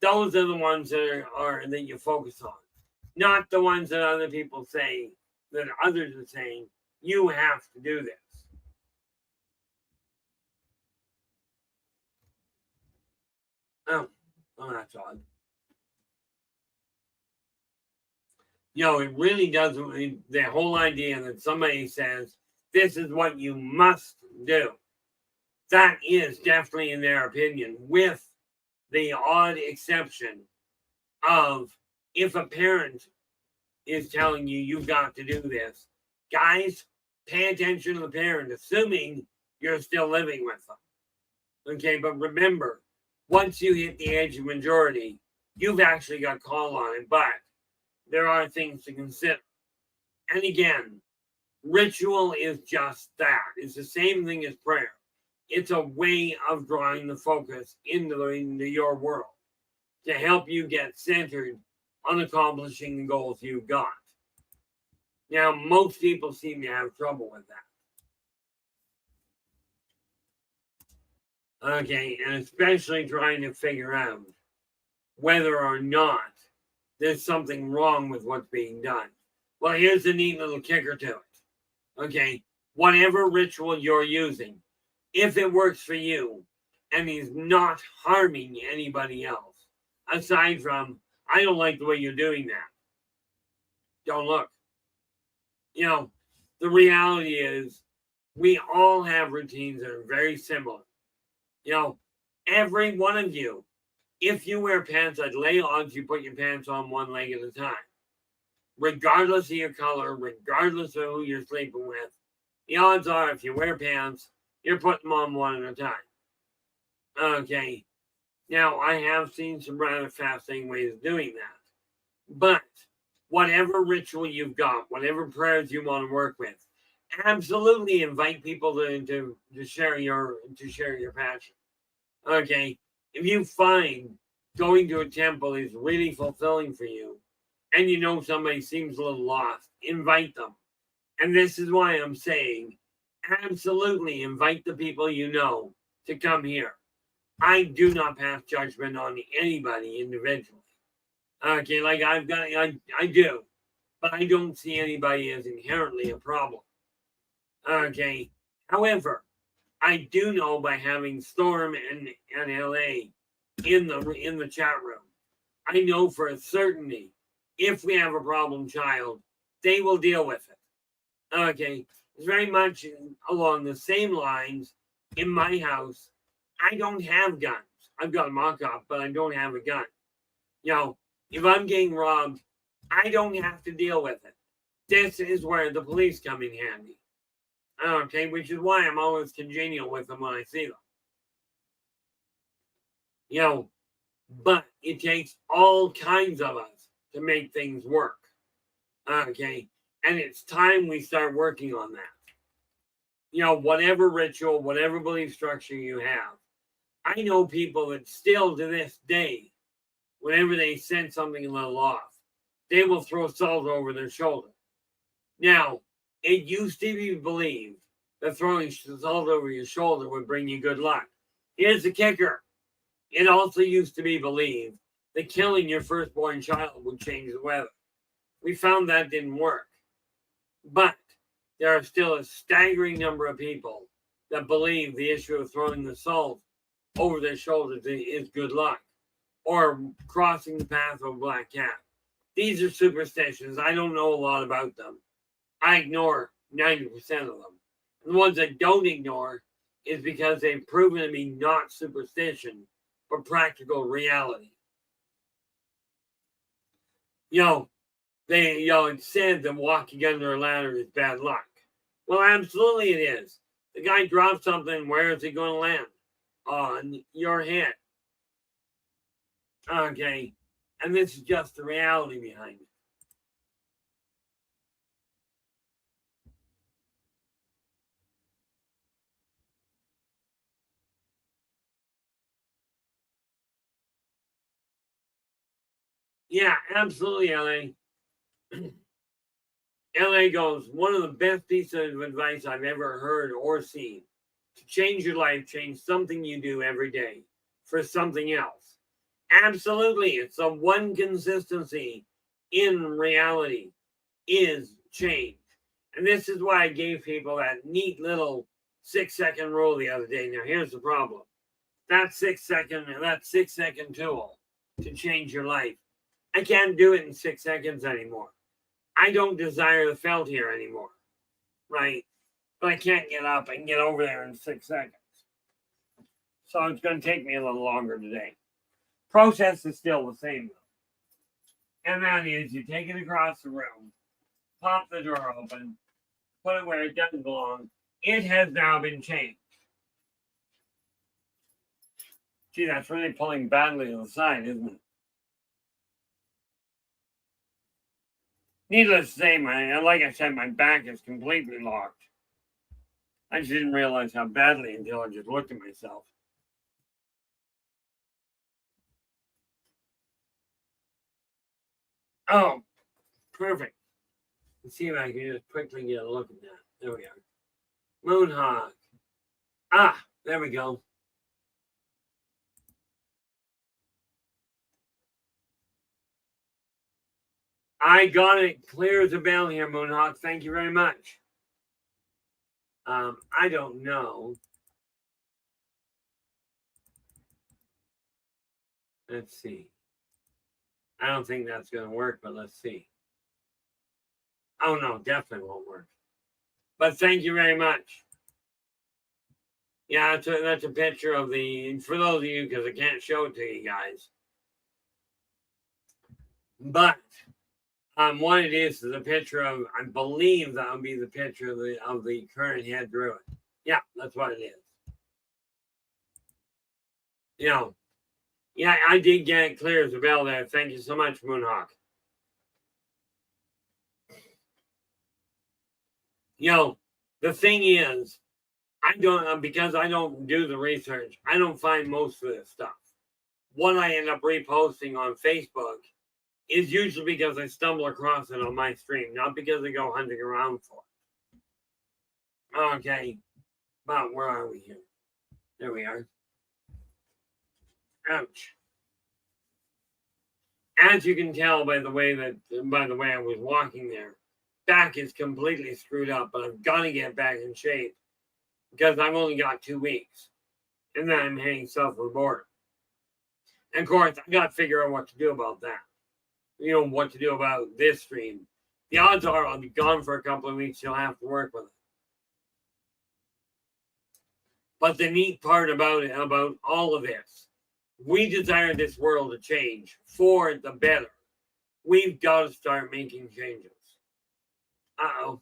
those are the ones that that you focus on. Not the ones that other people say, that others are saying, you have to do this. Oh, that's odd. You know, it really doesn't, the whole idea that somebody says, this is what you must do. That is definitely, in their opinion, with the odd exception of if a parent is telling you you've got to do this. Guys, pay attention to the parent, assuming you're still living with them. Okay, but remember, once you hit the age of majority, you've actually got call on it, but there are things to consider. And again, ritual is just that. It's the same thing as prayer. It's a way of drawing the focus into your world to help you get centered on accomplishing the goals you've got. Now, most people seem to have trouble with that. Okay, and especially trying to figure out whether or not there's something wrong with what's being done. Well, here's a neat little kicker to it. Okay, whatever ritual you're using, if it works for you and is not harming anybody else, aside from, I don't like the way you're doing that, don't look. You know, the reality is we all have routines that are very similar. You know, every one of you, if you wear pants, I'd lay odds you put your pants on one leg at a time. Regardless of your color, regardless of who you're sleeping with, the odds are if you wear pants, you're putting them on one at a time. Okay. Now, I have seen some rather fascinating ways of doing that. But whatever ritual you've got, whatever prayers you want to work with, absolutely invite people to share your passion. Okay. If you find going to a temple is really fulfilling for you, and you know somebody seems a little lost, invite them. And this is why I'm saying, absolutely invite the people you know to come here. I do not pass judgment on anybody individually. Okay, like I do, but I don't see anybody as inherently a problem. Okay, however, I do know by having Storm and LA in the chat room, I know for a certainty if we have a problem child, they will deal with it. Okay, it's very much along the same lines in my house. I don't have guns. I've got a mock-up, but I don't have a gun. You know, if I'm getting robbed, I don't have to deal with it. This is where the police come in handy. Okay, which is why I'm always congenial with them when I see them. You know, but it takes all kinds of us to make things work. Okay, and it's time we start working on that. You know, whatever ritual, whatever belief structure you have, I know people that still to this day, whenever they sense something a little off, they will throw salt over their shoulder. Now, it used to be believed that throwing salt over your shoulder would bring you good luck. Here's the kicker. It also used to be believed that killing your firstborn child would change the weather. We found that didn't work. But there are still a staggering number of people that believe the issue of throwing the salt over their shoulders is good luck, or crossing the path of a black cat. These are superstitions. I don't know a lot about them. I ignore 90% of them. And the ones I don't ignore is because they've proven to be not superstition, but practical reality. You know, it's said that walking under a ladder is bad luck. Well, absolutely it is. The guy drops something, where is he going to land? On your head. Okay. And this is just the reality behind it. Yeah, absolutely, LA. LA goes, one of the best pieces of advice I've ever heard or seen. To change your life, change something you do every day for something else. Absolutely. It's the one consistency in reality is change. And this is why I gave people that neat little 6-second rule the other day. Now, here's the problem. That 6-second tool to change your life. I can't do it in 6 seconds anymore. I don't desire the felt here anymore, right? But I can't get up and get over there in 6 seconds. So it's going to take me a little longer today. Process is still the same, though. And that is you take it across the room, pop the door open, put it where it doesn't belong. It has now been changed. Gee, that's really pulling badly to the side, isn't it? Needless to say, like I said, my back is completely locked. I just didn't realize how badly until I just looked at myself. Oh, perfect. Let's see if I can just quickly get a look at that. There we are. Moonhawk. Ah, there we go. I got it clear as a bell here, Moonhawk. Thank you very much. I don't know. Let's see. I don't think that's going to work, but let's see. Oh, no, definitely won't work. But thank you very much. Yeah, that's a picture of the, for those of you, because I can't show it to you guys. But what it is a picture of, I believe that would be the picture of the current head druid. Yeah, that's what it is. You know, yeah, I did get it clear as a bell there. Thank you so much, Moonhawk. You know, the thing is, I don't, because I don't do the research, I don't find most of this stuff. What I end up reposting on Facebook is usually because I stumble across it on my stream, not because I go hunting around for it. Okay, but where are we here? There we are. Ouch. As you can tell by the way I was walking there, back is completely screwed up, but I've got to get back in shape because I've only got 2 weeks, and then I'm heading south of the border. And of course, I got to figure out what to do about that. You know, what to do about this stream. The odds are I'll be gone for a couple of weeks. You'll have to work with it. But the neat part about it, about all of this, we desire this world to change for the better. We've got to start making changes. Uh-oh.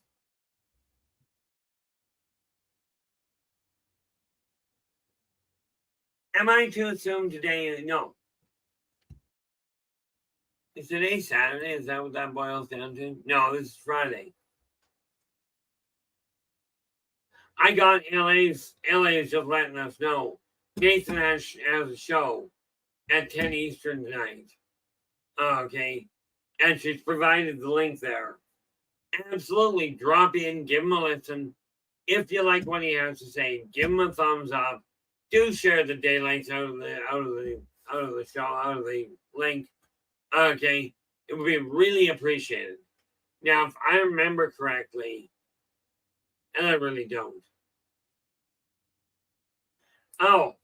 Am I to assume today? No. Is today Saturday? Is that what that boils down to? No, this is Friday. I got LA's just letting us know. Nathan has a show at 10 Eastern tonight. Okay. And she's provided the link there. Absolutely drop in, give him a listen. If you like what he has to say, give him a thumbs up. Do share the daylights out of the show, out of the link. Okay. It would be really appreciated. Now, if I remember correctly, and I really don't. Oh,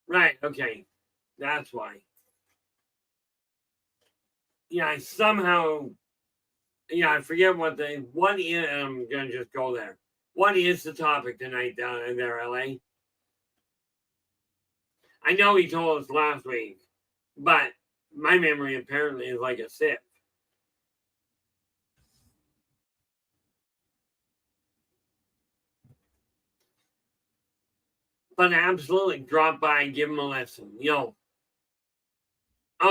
right. Okay. That's why. Yeah, I somehow, I forget what is, I'm going to just go there. What is the topic tonight down in there, LA? I know he told us last week, but my memory apparently is like a sieve. But absolutely drop by and give him a listen. Oh,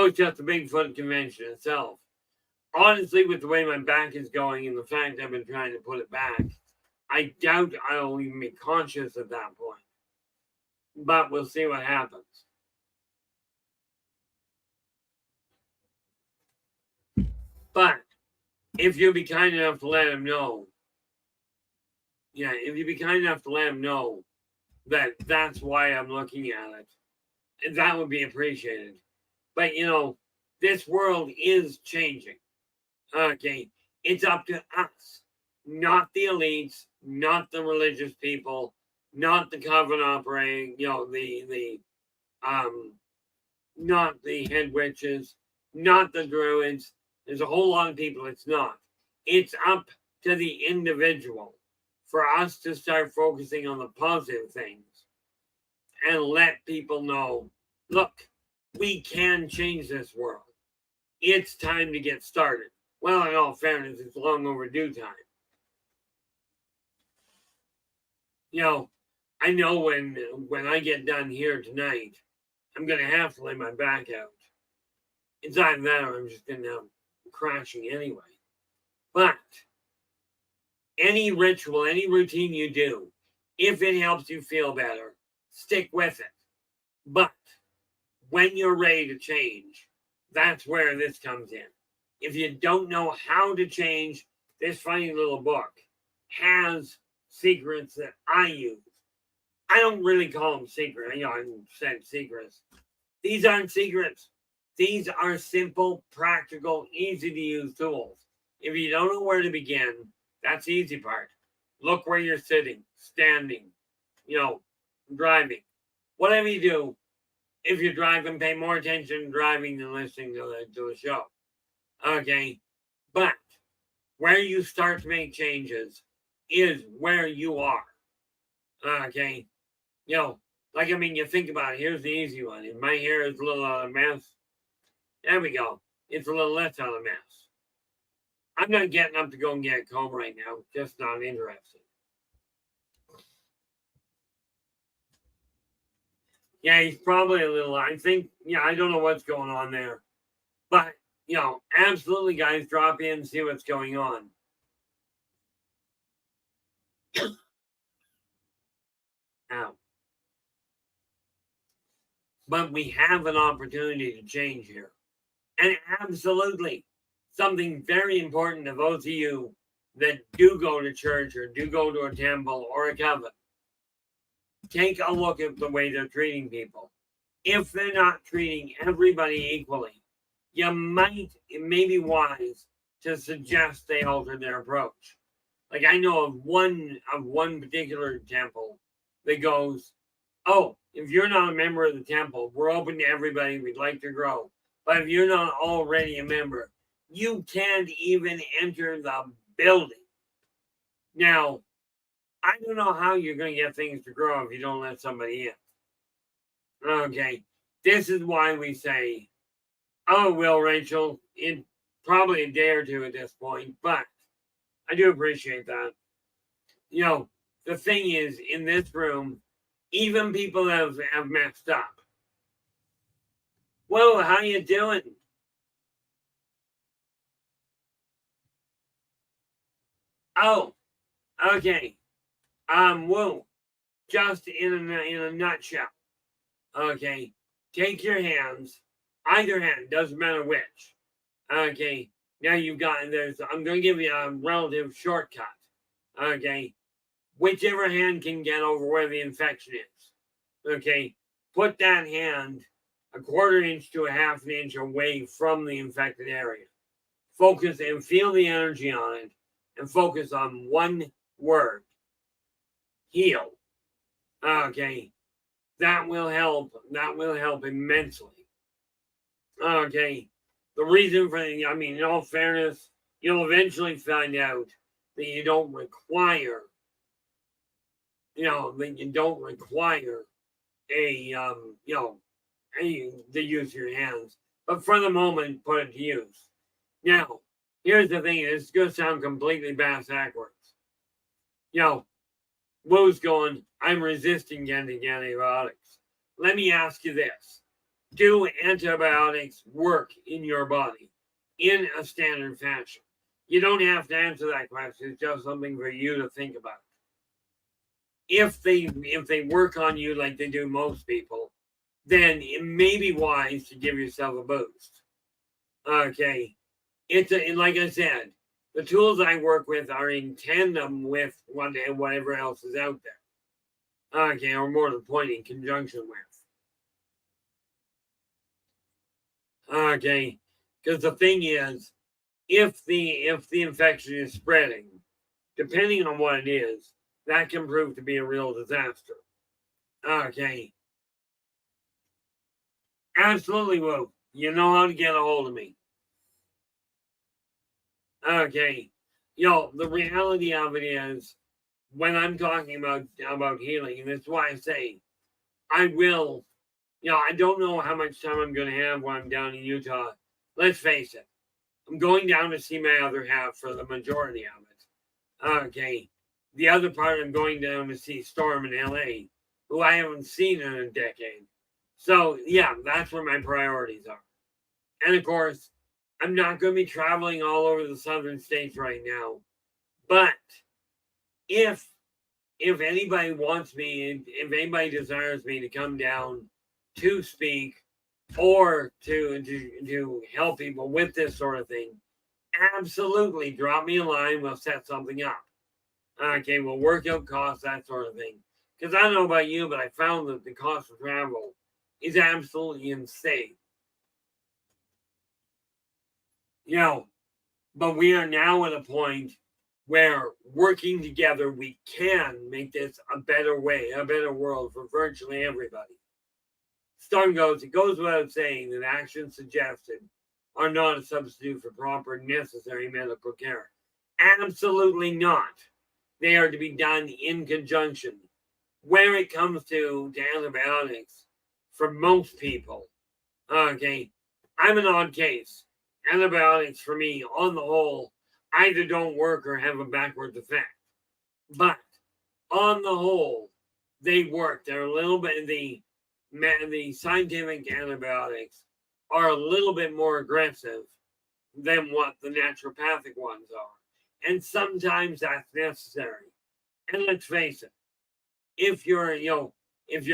it's just the Bigfoot convention itself. Honestly, with the way my back is going and the fact I've been trying to put it back, I doubt I'll even be conscious at that point. But we'll see what happens. But if you'll be kind enough to let him know, if you'd be kind enough to let him know that that's why I'm looking at it, that would be appreciated. But, this world is changing. Okay. It's up to us, not the elites, not the religious people, not the coven operating, not the head witches, not the druids. There's a whole lot of people it's not. It's up to the individual for us to start focusing on the positive things and let people know, look, we can change this world. It's time to get started. Well, in all fairness, it's long overdue time. I know when I get done here tonight, I'm going to have to lay my back out. It's either that or I'm just going to end up crashing anyway. But any ritual, any routine you do, If it helps you feel better, stick with it. But when you're ready to change, that's where this comes in. If you don't know how to change, this funny little book has secrets that I use. I don't really call them secrets. I said secrets. These aren't secrets. These are simple, practical, easy to use tools. If you don't know where to begin, that's the easy part. Look where you're sitting, standing, driving. Whatever you do, if you're driving, pay more attention to driving than listening to the show. Okay? But where you start to make changes is where you are. Okay? You think about it. Here's the easy one. If my hair is a little out of a mess, there we go. It's a little less out of a mess. I'm not getting up to go and get a comb right now. Just not interested. Yeah, he's probably a little, I don't know what's going on there. But, absolutely, guys, drop in and see what's going on. Ow. But we have an opportunity to change here. And absolutely, something very important to those of you that do go to church or do go to a temple or a coven. Take a look at the way they're treating people. If they're not treating everybody equally, it may be wise to suggest they alter their approach. Like I know of one particular temple that goes, oh, if you're not a member of the temple, we're open to everybody. We'd like to grow. But if you're not already a member, you can't even enter the building. Now, I don't know how you're going to get things to grow if you don't let somebody in. Okay. This is why we say, oh, well, Rachel, in probably a day or two at this point, but I do appreciate that. The thing is, in this room, even people have messed up. Whoa, how you doing? Oh, okay. Whoa. Just in a nutshell. Okay. Take your hands, either hand, doesn't matter which. Okay. Now I'm going to give you a relative shortcut. Okay. Whichever hand can get over where the infection is. Okay. Put that hand a 1/4 inch to a 1/2 inch away from the infected area. Focus and feel the energy on it and focus on one word. Heal. Okay. That will help. That will help immensely. Okay. The reason for in all fairness, you'll eventually find out that you don't require, the use of your hands. But for the moment, put it to use. Now, here's the thing. It's going to sound completely backwards. Woo's going, I'm resisting getting antibiotics. Let me ask you this. Do antibiotics work in your body in a standard fashion? You don't have to answer that question. It's just something for you to think about. If they work on you like they do most people, then it may be wise to give yourself a boost. Okay. Like I said, the tools I work with are in tandem with whatever else is out there. Okay, or more to the point, in conjunction with. Okay, because the thing is, if the infection is spreading, depending on what it is, that can prove to be a real disaster. Okay. Absolutely, Woo. You know how to get a hold of me. Okay. The reality of it is, when I'm talking about healing, and that's why I say, I will, I don't know how much time I'm going to have when I'm down in Utah. Let's face it. I'm going down to see my other half for the majority of it. Okay. The other part, I'm going down to see Storm in LA, who I haven't seen in a decade. So, yeah, that's where my priorities are. And of course, I'm not going to be traveling all over the southern states right now. But if if anybody wants me, if anybody desires me to come down to speak or to help people with this sort of thing, absolutely drop me a line. We'll set something up. Okay, we'll work out costs, that sort of thing. Because I don't know about you, but I found that the cost of travel is absolutely insane. But we are now at a point where working together, we can make this a better way, a better world for virtually everybody. Stone goes, it goes without saying that actions suggested are not a substitute for proper, necessary medical care. Absolutely not. They are to be done in conjunction. Where it comes to antibiotics, for most people, okay, I'm an odd case. Antibiotics for me, on the whole, either don't work or have a backwards effect. But on the whole, they work. They're a little bit, the scientific antibiotics are a little bit more aggressive than what the naturopathic ones are. And sometimes that's necessary. And let's face it, if you're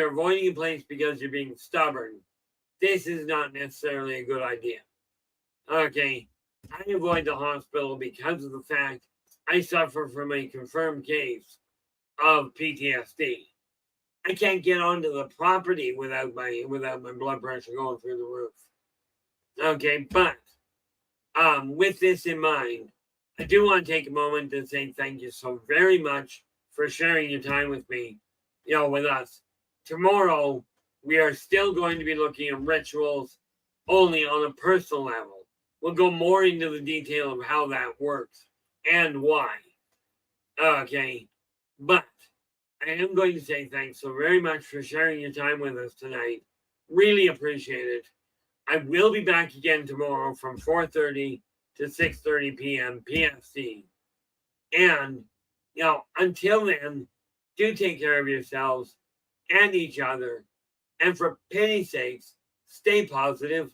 avoiding a place because you're being stubborn, this is not necessarily a good idea. Okay, I avoid the hospital because of the fact I suffer from a confirmed case of PTSD. I can't get onto the property without my blood pressure going through the roof. Okay, but with this in mind, I do want to take a moment to say thank you so very much for sharing your time with me, with us. Tomorrow, we are still going to be looking at rituals only on a personal level. We'll go more into the detail of how that works and why. Okay, but I am going to say thanks so very much for sharing your time with us tonight. Really appreciate it. I will be back again tomorrow from 4:30 to 6:30 p.m. PST. And, until then, do take care of yourselves and each other. And for pity's sakes, stay positive.